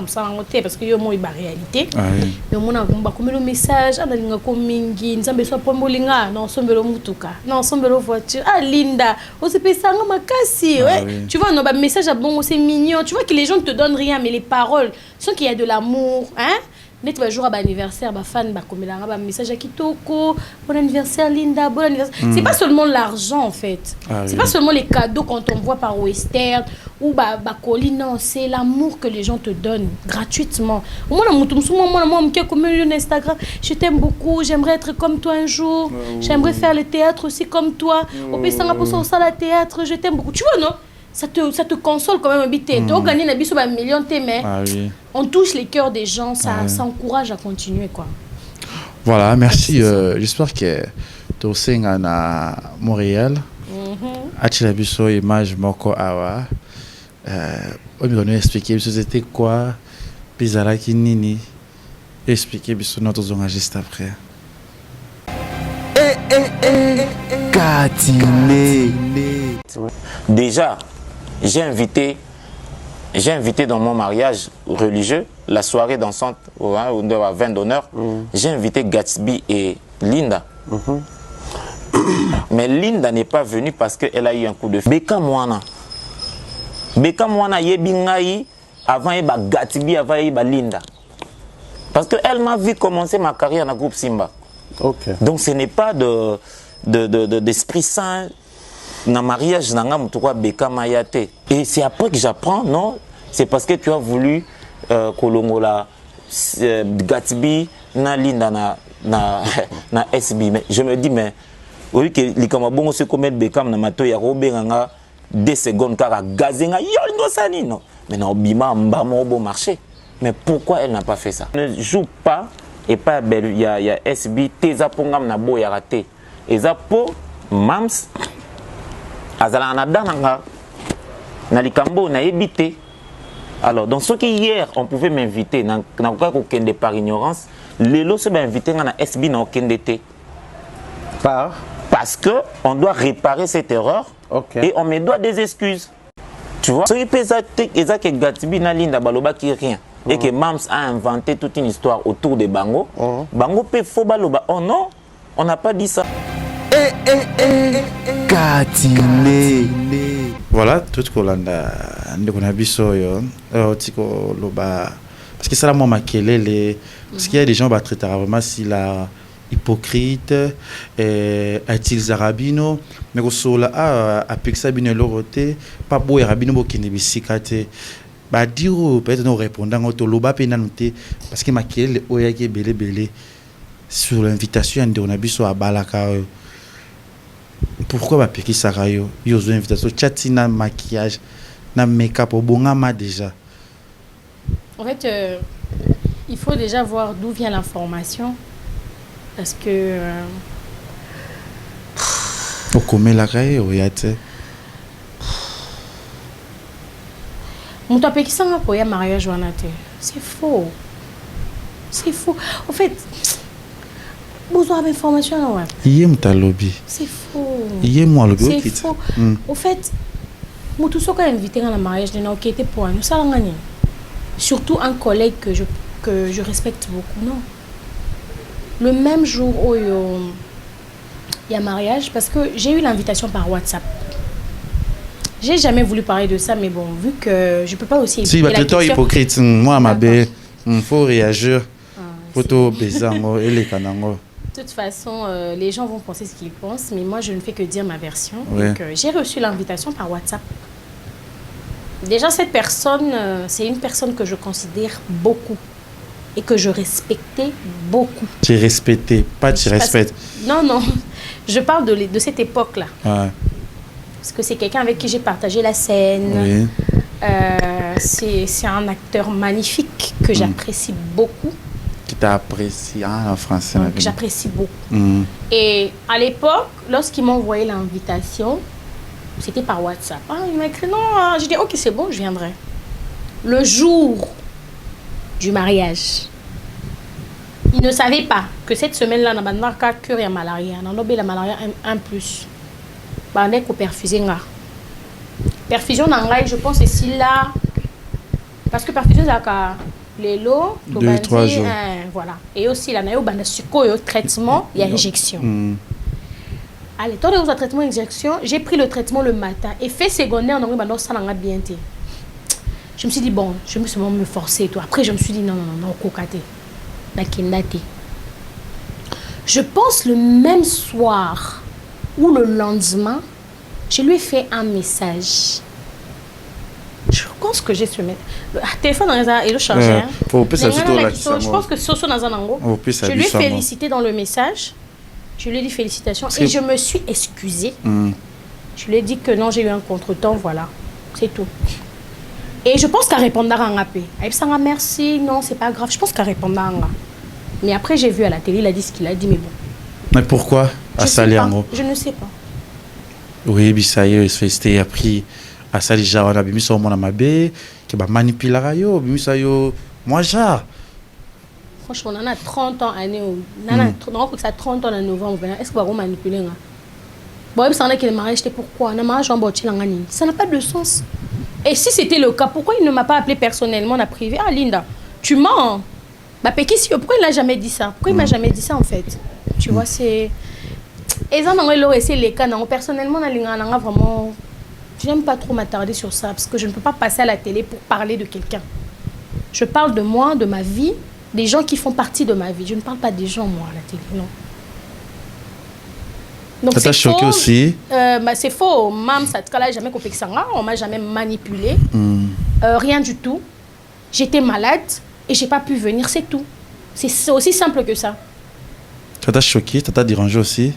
parce que yo moi ba réalité. Ah oui. Mais moi na ba comme le message ana linga ko mingi nzambe so pombolinga non sombelo mutuka non sombelo voiture ah linda on se paye ça makasi ouais oui. Tu vois nos ba message à bon c'est mignon tu vois que les gens ne te donnent rien mais les paroles sont qu'il y a de l'amour hein. Net ba jour à anniversaire ba fan ba comme ba message à kitoko bon anniversaire Linda bon anniversaire c'est pas seulement l'argent en fait c'est pas seulement les cadeaux quand on voit par Western ou ba colis non c'est l'amour que les gens te donnent gratuitement moi comme Instagram je t'aime beaucoup j'aimerais être comme toi un jour j'aimerais faire le théâtre aussi comme toi au pays ça pour ça la théâtre je t'aime beaucoup tu vois non ça te console quand même habiter tu gagner na biso ba million mais on touche les cœurs des gens ça encourage à continuer quoi. Voilà merci j'espère que to senga na Montréal achila biso image moko awa on nous expliquer c'était quoi bizarre qui nini expliquer biso notre zone juste après. Katiné. Déjà j'ai invité dans mon mariage religieux, la soirée dansante à 20 d'honneur, j'ai invité Gatsby et Linda. Mais Linda n'est pas venue parce qu'elle a eu un coup de feu. Beka Mwana yebingai avant yeba Gatsby, avant yeba Linda. Parce qu'elle m'a vu commencer ma carrière dans le groupe Simba. Okay. Donc ce n'est pas d'esprit saint. Dans le mariage, et c'est après que j'apprends, non, c'est parce que tu as voulu Kolongola, Gatsby, na Linda, na SB. Mais je me dis, mais oui, que les Kamabongo se commettent Bekam, na mato ya robé, 2 secondes, car gazenga, non. Mais non, Bima, Mbama, au bon marché. Mais pourquoi elle n'a pas fait ça? Ne joue pas, et pas, il y a SB, Teza Pongam, na bo, ya raté. Et ça, pour Mams, azala na dananga na likambo na ebité alors donc ce qui hier on pouvait m'inviter na quoi kokende par ignorance lelo se ba inviter na SB na okende parce que on doit réparer cette erreur et on me doit des excuses tu vois ce qui pèse que Gatsby na Linda baloba qui rien et que Mams a inventé toute une histoire autour de Bango Bango peut faux baloba oh non on n'a pas dit ça. Katiné. Voilà tout ce qu'on a vu sur parce que ça la moi makelele parce qu'il y a des gens qui traitent vraiment si la hypocrite a-t-il zarabino mais au sol a pixa bino loroté pas beau rabino bo kine bisikate ba dire peut-être nous répondant au loba pe nanoté parce que makelele oyaki belé sur l'invitation de on a vu sur à balaka. Pourquoi bapeki sarayo yo zo invitation chatina maquillage na make-up au bongama déjà en fait il faut déjà voir d'où vient l'information parce que au comme la kayo yate mon apeki sanga pour ya mariage wanate c'est faux en fait besoin d'information là lobby c'est faux lobby c'est faux au fait moi tout ce qu'on a invité dans le mariage de qui était pour nous ça l'engagné surtout un collègue que je respecte beaucoup non le même jour où il y a mariage parce que j'ai eu l'invitation par WhatsApp. J'ai jamais voulu parler de ça mais bon vu que je peux pas aussi si bah toi hypocrite moi ma belle faut réagir photo bezango et les kanango. De toute façon, les gens vont penser ce qu'ils pensent, mais moi, je ne fais que dire ma version. Ouais. Donc, j'ai reçu l'invitation par WhatsApp. Déjà, cette personne, c'est une personne que je considère beaucoup et que je respectais beaucoup. Tu respectais, pas tu respectes. Non, je parle de cette époque-là. Ouais. Parce que c'est quelqu'un avec qui j'ai partagé la scène. Oui. C'est un acteur magnifique que j'apprécie beaucoup. Qui t'a apprécié en français? Que j'apprécie beaucoup. Et à l'époque, lorsqu'ils m'ont envoyé l'invitation, c'était par WhatsApp. Il m'a écrit non. J'ai dit ok, c'est bon, je viendrai. Le jour du mariage, il ne savait pas que cette semaine-là, on a que la malaria. On a la malaria 1+. On a perfusé. Perfusion, je pense, c'est si là. Parce que perfusion, c'est les lots, 2-3 jours. Voilà. Et aussi, là, on a traitement et injection. Allez, toi, on a traitement et injection. J'ai pris le traitement le matin. Effet secondaire, on a ça bien été. Je me suis dit, bon, je me suis me forcer. Toi. Après, je me suis dit, non, kokate. Je pense le même soir ou le lendemain, je lui ai fait un message. Je pense que j'ai ce téléphone il a changé. Je pense que Soso dans un angle. Je lui ai félicité dans le message. Je lui ai dit félicitations et je me suis excusée. Je lui ai dit que non, j'ai eu un contretemps, voilà. C'est tout. Et je pense qu'elle répondra en AP. Elle dit merci, non, c'est pas grave. Je pense qu'elle répondra en AP. Mais après, j'ai vu à la télé, il a dit ce qu'il a dit, mais bon. Mais pourquoi Je ne sais pas. Oui, mais ça y est, c'était appris à ça déjà, on a mis ça au monde à ma baie, qui va manipuler la radio, mais ça y est, moi, genre. Franchement, on a 30 ans, on a 30 ans en novembre, est-ce qu'on va manipuler? Bon, ça le mariage, c'était pourquoi? Ça n'a pas de sens. Et si c'était le cas, pourquoi il ne m'a pas appelé personnellement, on a privé? Ah, Linda, tu mens. Bah, pourquoi il n'a jamais dit ça? Pourquoi il m'a jamais dit ça, en fait? Tu vois, c'est... Et ça, c'est les cas. Personnellement, vraiment... Je n'aime pas trop m'attarder sur ça, parce que je ne peux pas passer à la télé pour parler de quelqu'un. Je parle de moi, de ma vie, des gens qui font partie de ma vie. Je ne parle pas des gens, moi, à la télé, non. Donc ça t'a choqué aussi? C'est faux. Mam, ça ne jamais coupé que ça. On m'a jamais manipulé. Rien du tout. J'étais malade et j'ai pas pu venir, c'est tout. C'est aussi simple que ça. Ça t'a choqué? Ça t'a dérangé aussi?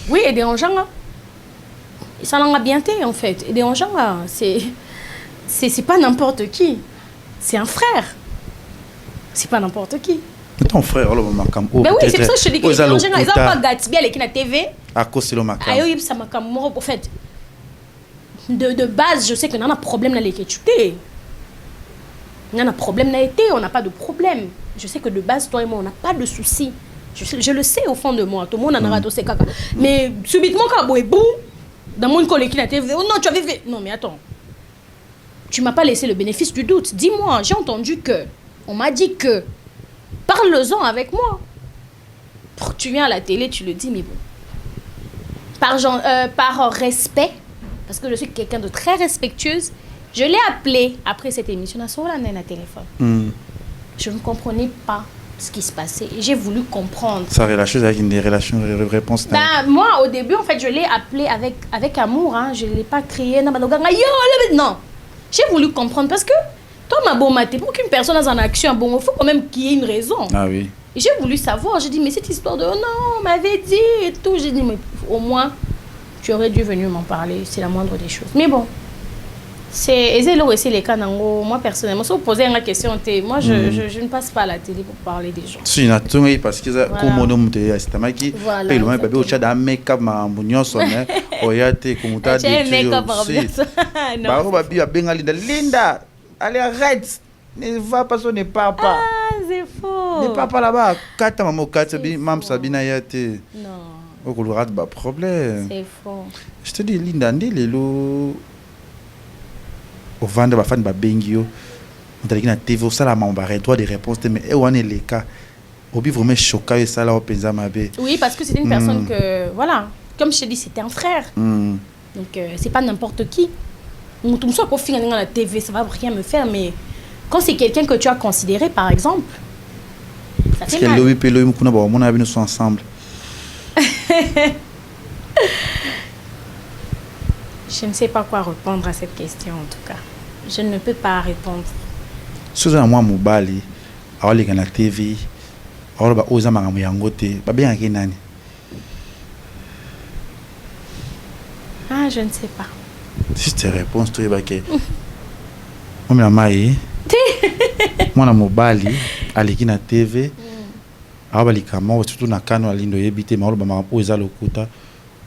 Oui, et dérangeant. Ça l'a bien été, en fait. Et dérangeant, c'est pas n'importe qui. C'est un frère. C'est pas n'importe qui. Ton frère, ben oui, c'est pour ça que je te dis que les gens, ils n'ont pas Gatsby avec la TV. À cause de l'Omakam. Oui, ça m'a comme en fait. De base, je sais que nous avons un problème dans l'écriture. Nous avons un problème dans l'été, on n'a pas de problème. Je sais que de base, toi et moi, on n'a pas de soucis. Je le sais au fond de moi. Tout le monde en a raté ses caca. Mais subitement, quand boum, dans mon collègue qui n'a TV, oh non, tu avais fait. Non, mais attends. Tu m'as pas laissé le bénéfice du doute. Dis-moi, j'ai entendu que. On m'a dit que. Parle-en avec moi. Tu viens à la télé, tu le dis, mais bon. Par respect, parce que je suis quelqu'un de très respectueuse, je l'ai appelé après cette émission à son téléphone. Je ne comprenais pas ce qui se passait et j'ai voulu comprendre. Ça relâche avec une relation de réponse. Moi, au début, en fait, je l'ai appelé avec amour. Je ne l'ai pas crié. Non. J'ai voulu comprendre parce que toi, ma bonne maté, pour qu'une personne ait en action, bon, il faut quand même qu'il y ait une raison. Ah oui. Et j'ai voulu savoir. J'ai dit, mais cette histoire de oh non, on m'avait dit et tout. J'ai dit, mais au moins, tu aurais dû venir m'en parler. C'est la moindre des choses. Mais bon, c'est les cas. Moi, personnellement, si vous posez une question, moi, je ne passe pas à la télé pour parler des gens. Si, parce que ça, comme on dit, c'est un mec qui paye loin, bébé, au chat d'un make-up, ma mounion sonne, oyate, comme tu as dit, Linda, allez, arrête. Ne va pas sur ne papa. Ah, c'est faux. Ne papa là-bas. Kata maman kata bi mam Sabina yate. Non. Au couloir de problème. C'est faux. Je te dis Linda ndi lelo. Au vendre ba fan ba bengio. On t'a dit na TV ça la mambaré toi des réponses mais et on est les cas. Obi vraiment choquant et ça là au penza mabe. Oui, parce que c'était une personne que voilà, comme je te dis, c'était un frère. Donc c'est pas n'importe qui. Tout ça qu'on finit dans la TV, ça va rien me faire mais quand c'est quelqu'un que tu as considéré, par exemple, ça fait mal. Parce que sont ensemble. Je ne sais pas quoi répondre à cette question, en tout cas. Je ne peux pas répondre. Si vous avez moi, Moubali, à la TV, à la Oza Mangamoyangote, pas bien à Kenani. Ah, Ah, je ne sais pas. Si tu réponds, tu es baqué. Moi, la maïe. Moi, na mobali, aliki na TV. Abali kama, surtout na kano alindo yebite, ma oloba mapo eza lokuta.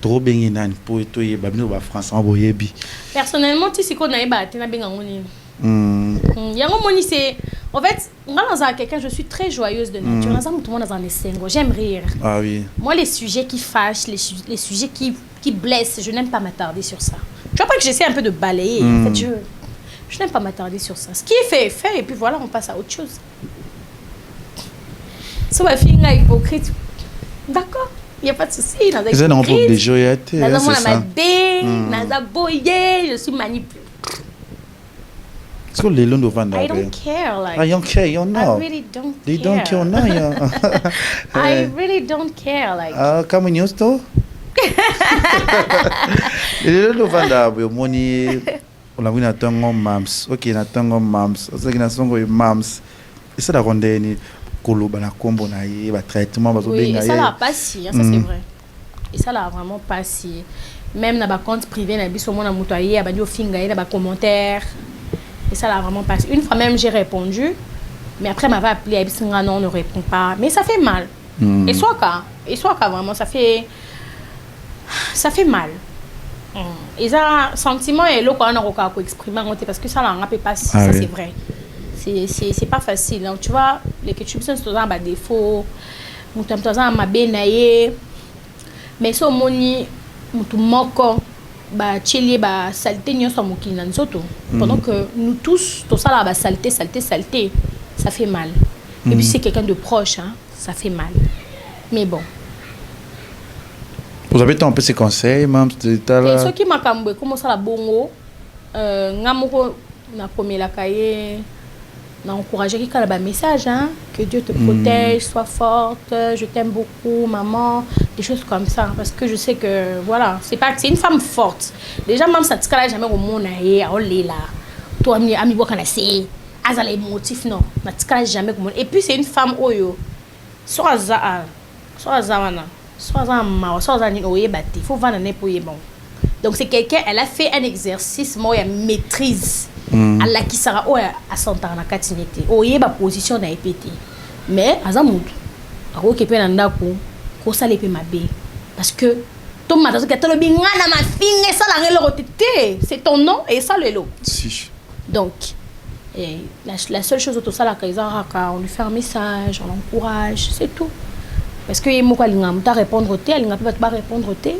Trop bengi nani pour to yeba bino ba France en boyebi. Personnellement, tu sais qu'on a yeba tena benga ngoni. Yango moni c'est en fait, moi dans quelqu'un je suis très joyeuse de nature. Tout le monde dans un essengo, j'aime rire. Ah oui. Moi les sujets qui fâchent, les sujets qui blessent, je n'aime pas m'attarder sur ça. Tu vois pas que j'essaie un peu de balayer, en fait je n'aime pas m'attarder sur ça. Ce qui est fait et puis voilà, on passe à autre chose. So ma fille est hypocrite. D'accord. Il n'y a pas de souci. Vous êtes un peu de joyeté. Je suis manipulée. Est-ce que les gens doivent vendre? I don't care. Like, I don't care, you know. I really don't care. They don't care, no. I really don't care. Like. Come on, you still? Les gens doivent vendre. Money. On a vu na tango mams. Ok, na tango mams. On sait que na songo mams. Et ça la rondé koloba na kombo na ye ba traitement ba zo benga. Oui, ça l'a pas si, ça c'est vrai. Et ça l'a vraiment pas si. Même na ba compte privé na biso mona mutoye ba dio finga na ba commentaire. Et ça l'a vraiment pas si. Une fois même j'ai répondu, mais après m'avait appelé à bisinga non, on ne répond pas, mais ça fait mal. Et soit qu'à vraiment ça fait mal. Et ça sentiment et là quoi on a ko exprimer parce que ça l'a rappelé pas si, ça c'est vrai. C'est pas facile, hein. Tu vois, les ketchup sont dans un défaut, mutam toza ma benaye, mais so moni mutum moko ba chili ba saleté nyonso mokili na nzoto. Pendant que nous tous tout ça là ba saleté, ça fait mal. Et puis c'est quelqu'un de proche, hein, ça fait mal. Mais bon. Vous avez un peu ces conseils, même et ce qui m'a cambré comment ça la bongo ngamoko na komela kaye. Encourager qui a un message, hein? Que Dieu te protège, sois forte, je t'aime beaucoup, maman, des choses comme ça. Parce que je sais que, voilà, c'est une femme forte. Déjà, même ça ne jamais au monde, on est là. Toi, ami, c'est les motifs, non. Jamais et puis, c'est une femme, oyo. Soit il faut vendre un pour bon. Donc, c'est quelqu'un, elle a fait un exercice, moi, elle maîtrise. Allah qui sera à son temps na katinete oye ba position na epété mais azamutu ako kepe na ndako ko sale pe mabe parce que ton mata que tolo binga na ma finge ça la ngelo tete c'est ton nom et ça le lot donc la seule chose autour ça la kaisa on lui fait un message on l'encourage c'est tout parce que yemo kwa linga muta répondre té linga pas répondre té.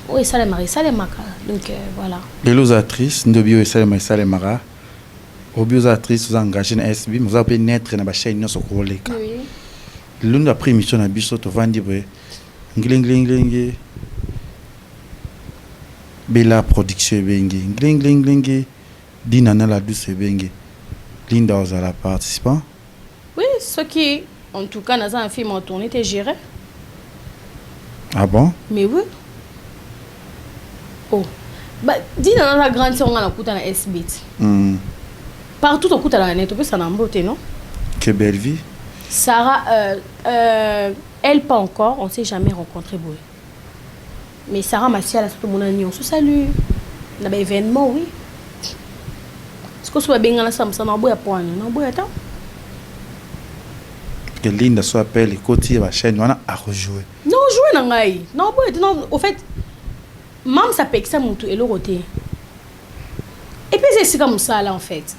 Oui, ça les marie, ça les maka. Donc voilà. Les illustratrices, ndobio et ça les mara. Obiosatrice, vous engagez dans SB, vous avez naître dans la chaîne nous sokolé. Oui. L'une d'après mission na biso to vandi bre. Ngling. Bella production bengi. Ngling. Dinana la douce bengi. Linda aux la participant. Oui, ce qui en tout cas dans un film en tournée était géré. Ah bon? Mais oui. Oh, bah dis dans la grande sœur on a écouté dans SBT. Partout on écoute dans la net, on peut s'en emboîter, non? Que belle vie. Sarah, elle pas encore, on s'est jamais rencontré boy. Mais Sarah Massia là tout le monde on se salue. On a un événement oui. Est-ce que soit bien là ça na boy point non boy attends. Que Linda soit appelle les côtés la chaîne on a à rejouer. Non jouer na ngai. Non boy non au fait même ça peut que ça monte et le côté. Et puis c'est comme ça là en fait.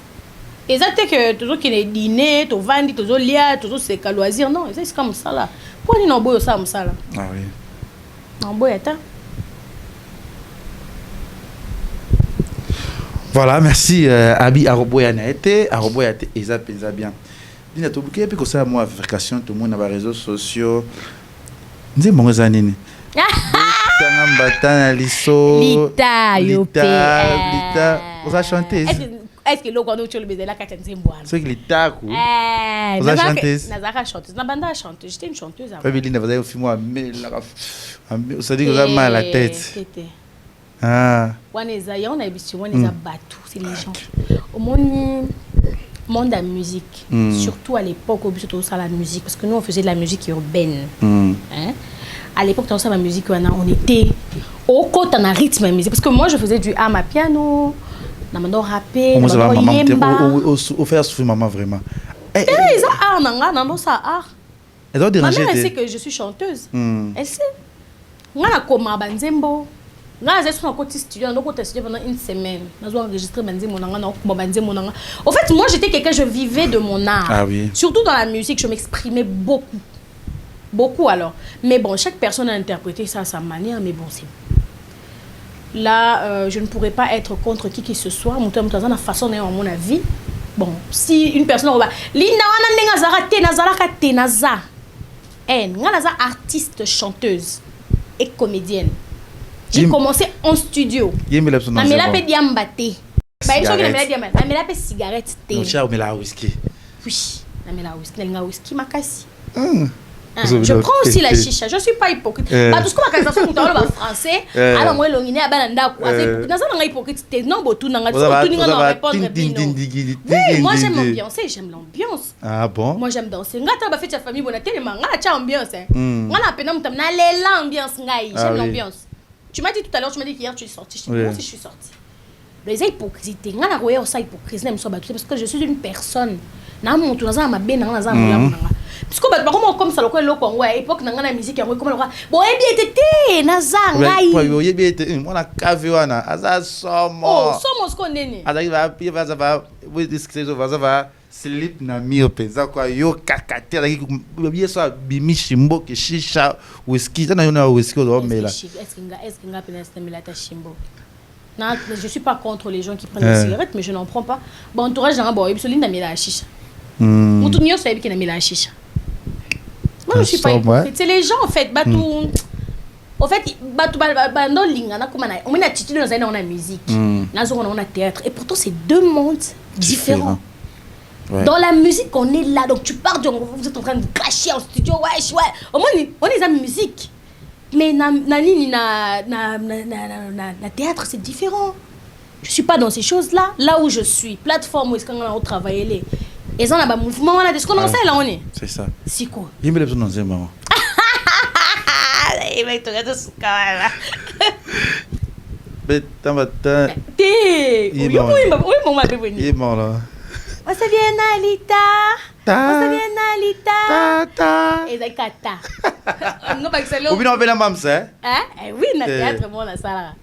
Exact que toujours qui est dîner, tout vendre, toujours lier, toujours c'est qu'à loisir non, c'est comme ça là. Pourquoi ni non boy ça comme ça là? Ah oui. Non boy attends. Voilà, merci Abi Aroboyanaete, Aroboyate Eza penza bien. Dina to buke puis que ça moi vérification tout le monde dans les réseaux sociaux. Nzi mongo zanini. Tangambata liso Lita vous a chanté est-ce que l'on a baiser la katanze mbwana c'est que Lita ku vous a chanté Nazaka chanteuse na banda chanteuse j'étais une chanteuse avant Fabi Linda vous avez filmé ça dit que vous avez mal à la tête waneza ya on a bisu waneza batu c'est les gens au monde de la musique surtout à l'époque où surtout ça la musique parce que nous on faisait de la musique urbaine hein. À l'époque, dans la musique, on au côté un rythme musique parce que moi je faisais du art à piano, namando rapper, namando yemba. Au faire souffrir maman vraiment. Eh ça art nanga nando ça art. Elle doit déranger. Ma mère sait que je suis chanteuse. Elle sait. Ngana koma banzembo. Ngana j'ai sur un côté studio, dans côté studio pendant une semaine. Nous avons enregistré banzembo nanga na koma banzembo nanga. En fait, moi j'étais quelqu'un, je vivais de mon art. Ah oui. Surtout dans la musique, je m'exprimais beaucoup. Beaucoup alors. Mais bon, chaque personne a interprété ça à sa manière, mais bon, c'est... Là, je ne pourrais pas être contre qui que ce soit. Mon façon à mon avis. Bon, si une personne va... Linda wana nenga zara te nazara ka te naza. Nga naza artiste, chanteuse et comédienne. J'ai commencé en studio. Na mela pe diamba te. Ba iso ki na mela diamba. Na mela pe cigarette te. Mon cher mela whisky. Oui, na mela whisky, na whisky makasi. Je prends aussi la chicha, je ne suis pas hypocrite. Bah, tout ce qu'on va faire, c'est en français. Alors, moi, l'on est à Bananda. Dans un hypocrite, non, tout n'a pas répondre. Moi, j'aime l'ambiance, j'aime l'ambiance. Ah bon? Moi, j'aime danser. Ngata ba fait ta famille, bonne tellement, ngata ambiance. Ngana pena mutamna l'ambiance ngai, j'aime l'ambiance. Tu m'as dit tout à l'heure, tu m'as dit qu'hier tu es sortie. Moi aussi, je suis sortie. Les hypocrites, ngana roya aussi hypocrite, n'aime pas parce que je suis une personne. Na mon tout dans ma ben dans ma parce que bah comme ça le Congo à époque na ngana musique yango comme le bon et bien été na zangai bon et bien été on a cavé wana aza somo oh somo ce qu'on est né azaki va pia va oui discuter va slip na mio penza kwa yo kakate la bien ça bimi shimbo ke shisha whisky na yona whisky do mela est-ce que nga pena stemela ta shimbo. Non, je suis pas contre les gens qui prennent des cigarettes mais je n'en prends pas. Bon entourage dans boy bisoline na mela chicha. Mutu nyo sabi ki na mela chicha. Moi, je ne suis pas hypocrite. C'est les gens, en fait. Batou, en fait, dans l'ingana, on a attitude dans la musique, dans la théâtre. Et pourtant, c'est deux mondes différents. Ouais. Dans la musique, on est là. Donc, tu pars, vous êtes en train de cracher en studio. Ouais. Au moins, on est dans la musique. Mais la théâtre, c'est différent. Je ne suis pas dans ces choses-là. Là où je suis, plateforme où est-ce qu'on a travaillé. Et ça, on a un mouvement, on a des qu'on sait là, on est. C'est ça. C'est quoi? Il me lève son ancien maman. Il va te regarder ce cas-là. Mais t'as ma tête. Oui, mon bébé. Il est mort là. On se vient à l'Ita. On se vient à l'Ita. Tata. Et c'est Kata. Non, pas que c'est l'autre. Ou bien on fait la maman, ça? Hein? Oui, dans le théâtre, moi, la salle.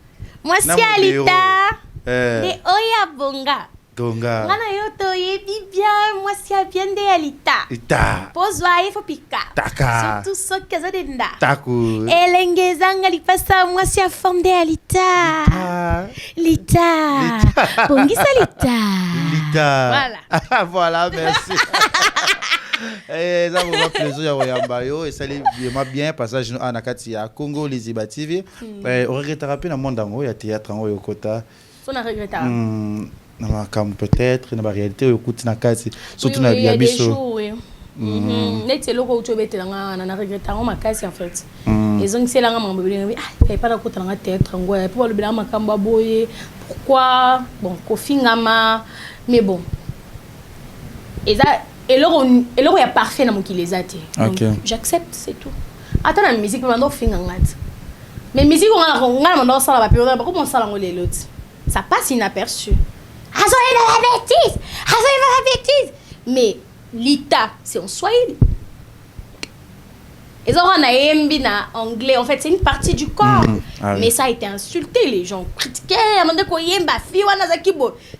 Moi, c'est à l'Ita. De Oya Bonga. Gonga. Ngana yoto yebi bien, moi si a bien de Alita. Ita. Pozwa il faut pika. Taka. Surtout ce que ça denda. Taku. Elengezanga li passa moi si a forme de Alita. Lita. Bongisa Lita. Lita. Voilà. Voilà, merci. Et ça vous va plaisir à Yambayo et ça m'a bien passage à Nakati à Congo Liziba TV. On regrette rappeler dans le monde il y a théâtre en Oyokota. On a regretté. Comme peut-être dans la réalité écoute na kasi surtout na biabiso net c'est loko uto bete na regretta on makasi en fait ils ont c'est là ngamba bébé ah pas d'accord dans la tête ngoya pour le bilama kamba boye pourquoi bon kofingama mais bon et ça et là il y a parfait dans mon qui les a été j'accepte c'est tout attends la musique pendant fingangat mais musique on a mandé ça la période comment ça la l'autre ça passe inaperçu. Mais l'Ita, c'est en Swahili. Et ça, on a aimé en anglais. En fait, c'est une partie du corps. Mais ça a été insulté. Les gens critiquaient.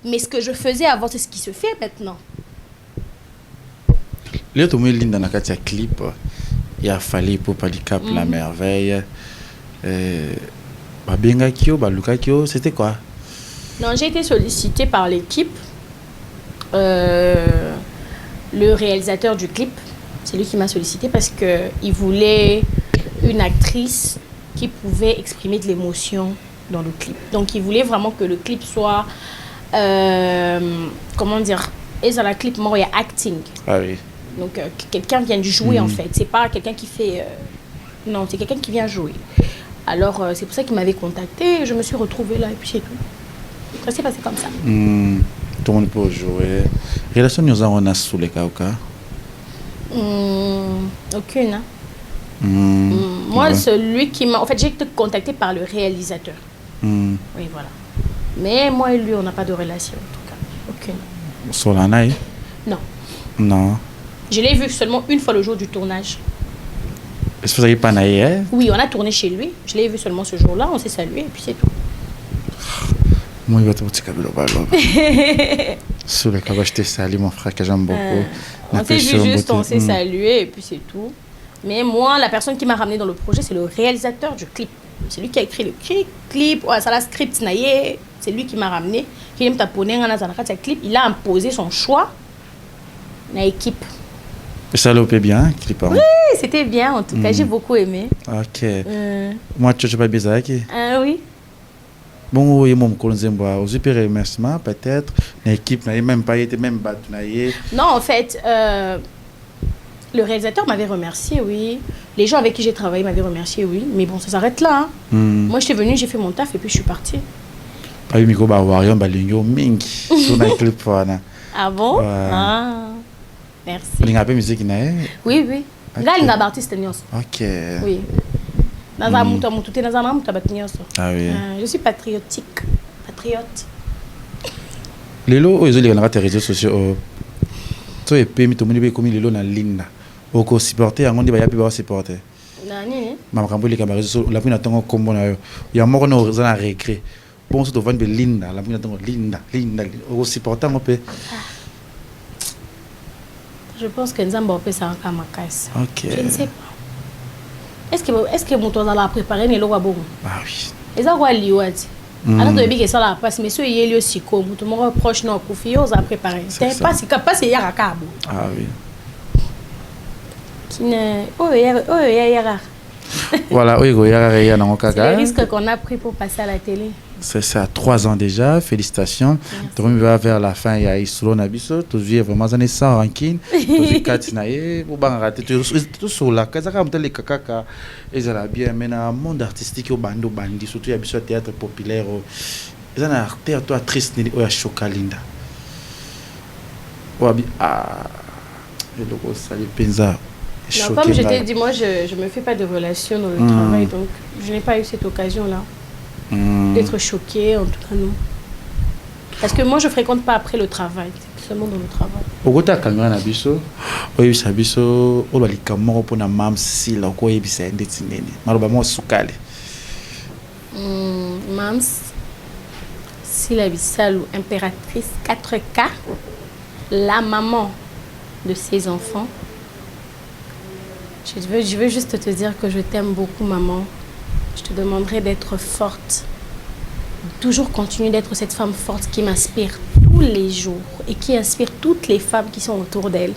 Mais ce que je faisais avant, c'est ce qui se fait maintenant. Là, tu mets dans un clip. Il a fallu pour Palicap la merveille. Babenga Kyo, Baluka Kyo, c'était quoi? Non, j'ai été sollicitée par l'équipe. Le réalisateur du clip, c'est lui qui m'a sollicité parce qu'il voulait une actrice qui pouvait exprimer de l'émotion dans le clip. Donc, il voulait vraiment que le clip soit, comment dire, et dans la clip, il y a acting. Ah oui. Donc, quelqu'un vient de jouer en fait. C'est pas quelqu'un qui fait... non, c'est quelqu'un qui vient jouer. Alors, c'est pour ça qu'il m'avait contacté. Je me suis retrouvée là et puis c'est tout. Ça s'est passé comme ça. Tout le monde peut jouer. Relation nous avons sous les cas. Aucune. Hein? Moi, Ouais. celui qui m'a... En fait, j'ai été contactée par le réalisateur. Oui, voilà. Mais moi et lui, on n'a pas de relation, en tout cas. Aucune. Solana, Non. non. Je l'ai vu seulement une fois le jour du tournage. Est-ce que vous n'avez pas naïe? Oui, on a tourné chez lui. Je l'ai vu seulement ce jour-là. On s'est salué et puis c'est tout. Moi, il va te dire sur le cas, je t'ai sali, mon frère, que j'aime beaucoup. On s'est vu juste, on s'est salué et puis c'est tout. Mais moi, la personne qui m'a ramené dans le projet, c'est le réalisateur du clip. C'est lui qui a écrit le clip. Ouais, ça la script naïe. C'est lui qui m'a ramené. Qui aime taponner dans clip. Il a imposé son choix dans l'équipe. Et ça l'opé bien, clip. Oui, c'était bien en tout cas. J'ai beaucoup aimé. Ok. Moi, tu n'as pas besoin. Ah oui. Bon, oui, mon colonzembois, aux super remerciements, peut-être. L'équipe n'a même pas été, même battu. Non, en fait, le réalisateur m'avait remercié, oui. Les gens avec qui j'ai travaillé m'avaient remercié, oui. Mais bon, ça s'arrête là. Hein. Moi, je suis venue, j'ai fait mon taf et puis je suis partie. Ah oui, Miko Bawarion, Balingo, Ming, sur le clip. Ah bon? Ouais. Ah, merci. Vous avez un musique? Oui, oui. Ok. Là, il y a un artiste. Ok. Oui. Dans un mouton, dans un mouton, Ah oui. je suis patriotique. Patriote. Les lots, ils ont les réseaux sociaux. Tu es payé, tout le monde est comme les lots dans l'île. Au co supporter, on dit qu'il y a plus de supporter. Nani? Ma cambo les camarades sur la pina tango comme on a eu. Il y a mort no zana regret. Bon, c'est devant de Linda, la pina tango Linda. Au supporter on peut. Je pense que nous avons fait ça en Kamakas. Ok. Je ne sais pas. Est-ce que mon toit a préparé les lois bon? Ah oui. Les gens voient l'IOAD. Alors, tu dis que ça la passe, mais ce est le psycho. Tout le monde proche, non, pour faire, on a préparé. C'est pas si capable, c'est hier à Cabo. Ah oui. Qui ne. Oh, hier. Voilà, oui, il y a un C'est le risque qu'on a pris pour passer à la télé. C'est ça, 3 ans déjà, félicitations. Donc, on va vers la fin, il y a Isolo Nabiso, tout le monde vraiment années sans rancune, tout le Katinaye, pour rater tout sur la casa, comme tel les kaka, et ça va bien, mais dans le monde artistique, au bando bandi, surtout il y a le théâtre populaire, il y a un théâtre triste, il y a Chocalinda. Ah, le logo, ça les pensa. Non, comme je t'ai dit, moi je me fais pas de relation dans le travail, donc je n'ai pas eu cette occasion-là d'être choquée, en tout cas non. Parce que moi je fréquente pas après le travail, c'est seulement dans le travail. Au côté de la caméra, Nabiso, oui, Sabiso, on va les caméras pour la mam si la quoi est bien détinée. Malheureusement, soukale. Mams, si la Bissalo, impératrice 4K, la maman de ses enfants. Je veux juste te dire que je t'aime beaucoup, maman. Je te demanderai d'être forte. Toujours continuer d'être cette femme forte qui m'inspire tous les jours et qui inspire toutes les femmes qui sont autour d'elle.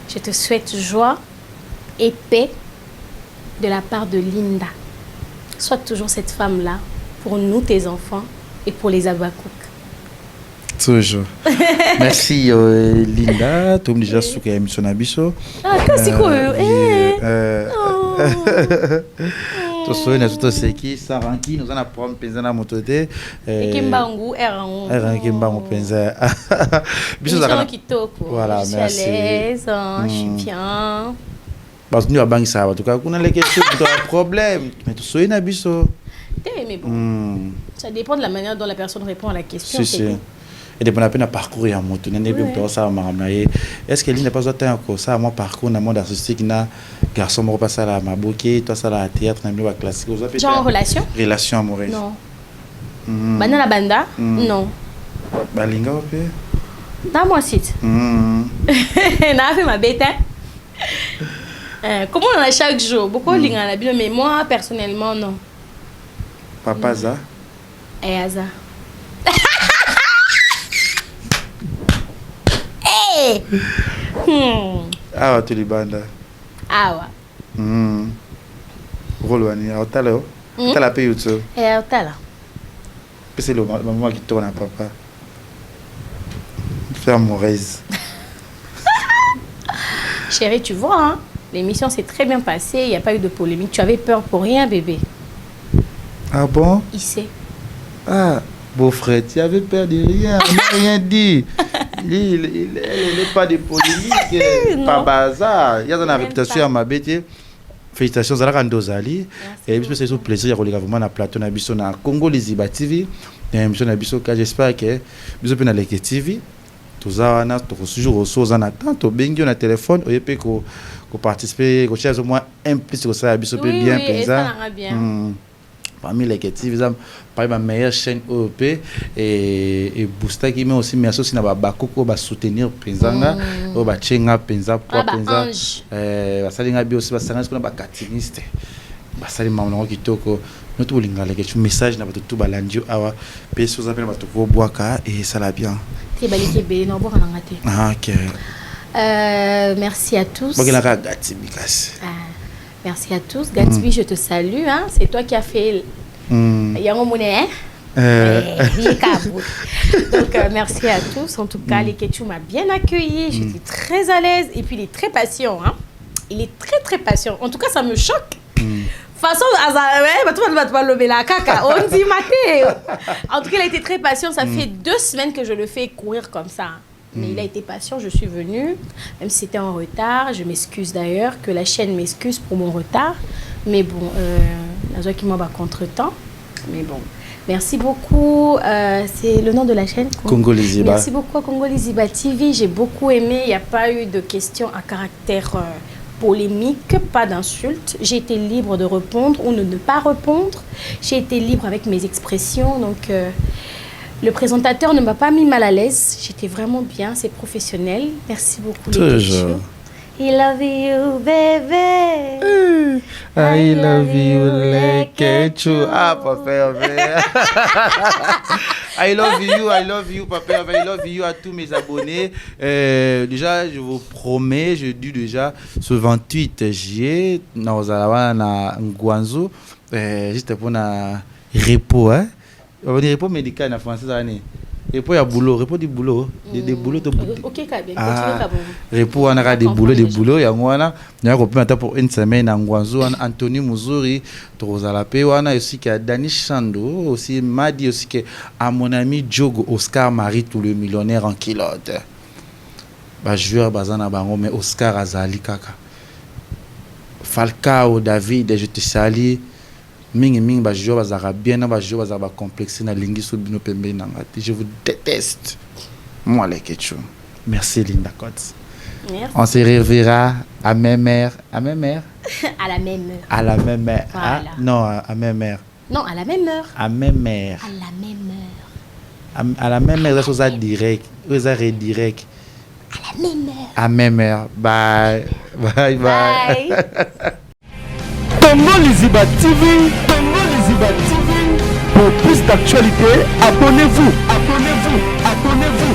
Je te souhaite joie et paix de la part de Linda. Sois toujours cette femme-là pour nous, tes enfants, et pour les Abakouk. Toujours. Merci Linda, tu me déjà sous que émission Nabiso. Ah, qu'est-ce que tu sais, tout ce qui ça ranki, nous en apprenons penser na mototé. Et Kimbangu erango. Kimbangu penser. Biso ça kitoko. Voilà, merci. Je suis à l'aise, je suis bien. Parce que nous à banque ça, en tout cas, on a les questions, tu as un problème. Mais tu sais Nabiso. Mais bon. Ça dépend de la manière dont la personne répond à la question. Si. Et depuis la peine à parcourir à mon tour, est-ce que l'île n'est pas encore ça, moi parcours dans le monde artistique, na garçon me repasse à la maboké, toi ça la théâtre, na milieu classique, genre en relation? Relation amoureuse. Non. Banda la banda? Non. Balinga ou peu? Dans mon site. N'a fait ma bête. Comment on a chaque jour? Beaucoup de lignes à la bio, mais moi personnellement non. Papa za? Et Aza. Ah, tu les bandes. Ah ouais. Rolwani, tu as la paye YouTube. Et tu as là. C'est le maman qui tourne à papa. Faire mauvaise. Chérie, tu vois, hein, l'émission s'est très bien passée, il n'y a pas eu de polémique. Tu avais peur pour rien, bébé. Ah bon? Il sait. Ah, beau-frère, tu avais peur de rien, on n'a rien dit. Il n'est pas de polémique, pas bazar. Il y a une réputation à ma bête. félicitations à la Randozali. Et puis c'est un plaisir de vraiment na plateau na biso na Congo Liziba TV. Émission na biso j'espère que biso pe na Leke TV. Toza na to toujours aux en attente, to bengi na téléphone, o yepé ko participer, ko chercher au moins impliqué ko ça biso pe bien pensa. Parmi les TV, par ma meilleure chaîne OEP et booster qui met aussi merci aussi na ba bakoko ba soutenir penzanga o ba chenga penza pour penza ba salinga bi aussi ba sanga ko na ba katiniste ba sali mamu kitoko notre lingala que message na ba tout ba landio awa pe so za pe ba to ko boaka et ça la bien te balike be na boka na ngate OK merci à tous merci à tous. Gatsby, je te salue. Hein? C'est toi qui as fait Yango Mouné. Donc, merci à tous. En tout cas, les Ketchou m'a bien accueilli. J'étais très à l'aise. Et puis, il est très patient. Hein? Il est très, très patient. En tout cas, ça me choque. Façon, en tout cas, il a été très patient. Ça fait 2 semaines que je le fais courir comme ça. Mais il a été patient, je suis venue, même si c'était en retard. Je m'excuse d'ailleurs, que la chaîne m'excuse pour mon retard. Mais bon, qui m'a contre-temps. Mais bon, merci beaucoup. C'est le nom de la chaîne Congo Liziba. Merci beaucoup à Congo Liziba TV. J'ai beaucoup aimé. Il n'y a pas eu de questions à caractère polémique, pas d'insultes. J'ai été libre de répondre ou de ne pas répondre. J'ai été libre avec mes expressions. Donc... le présentateur ne m'a pas mis mal à l'aise. J'étais vraiment bien, c'est professionnel. Merci beaucoup. Toujours. I love you, baby. I love you, Lekechou. Ah, papa. I love you, papa. I love you à tous mes abonnés. Déjà, je vous promets, je dis déjà, ce 28 juillet, nous allons à Ngwanzo, juste pour un repos, hein. On dit repos médical en français, ça n'est repos à boulot, repos du boulot, des boulots de boulot. Ok, bien. Repos on a des boulots, il y a un pour une semaine en Guangzhou, Anthony Muzuri, Trozalape, on a aussi que Dani Chando, aussi Madi, aussi que à mon ami Diogo Oscar Marie, tout le millionnaire en kilote. Bah joueur bazana bango mais Oscar Azali kaka. Falcao David, je te salue. Mingi ba joueur bazara bien na ba joueur bazara complexé na lingi so bino pembe na ngati. Je vous déteste. Moi les Ketchou. Merci Linda Cotes. Merci. On se reverra à même heure. À même heure. À la même heure. À la même heure. Voilà. Ah, non, à même heure. Non, à la même heure. À même heure. À la même heure. À la même heure, ça direct, ça redirect. À la même heure. À même heure. Bye. Bye bye. Bye. Congo Liziba TV, Congo Liziba TV. Pour plus d'actualités, abonnez-vous, abonnez-vous, abonnez-vous.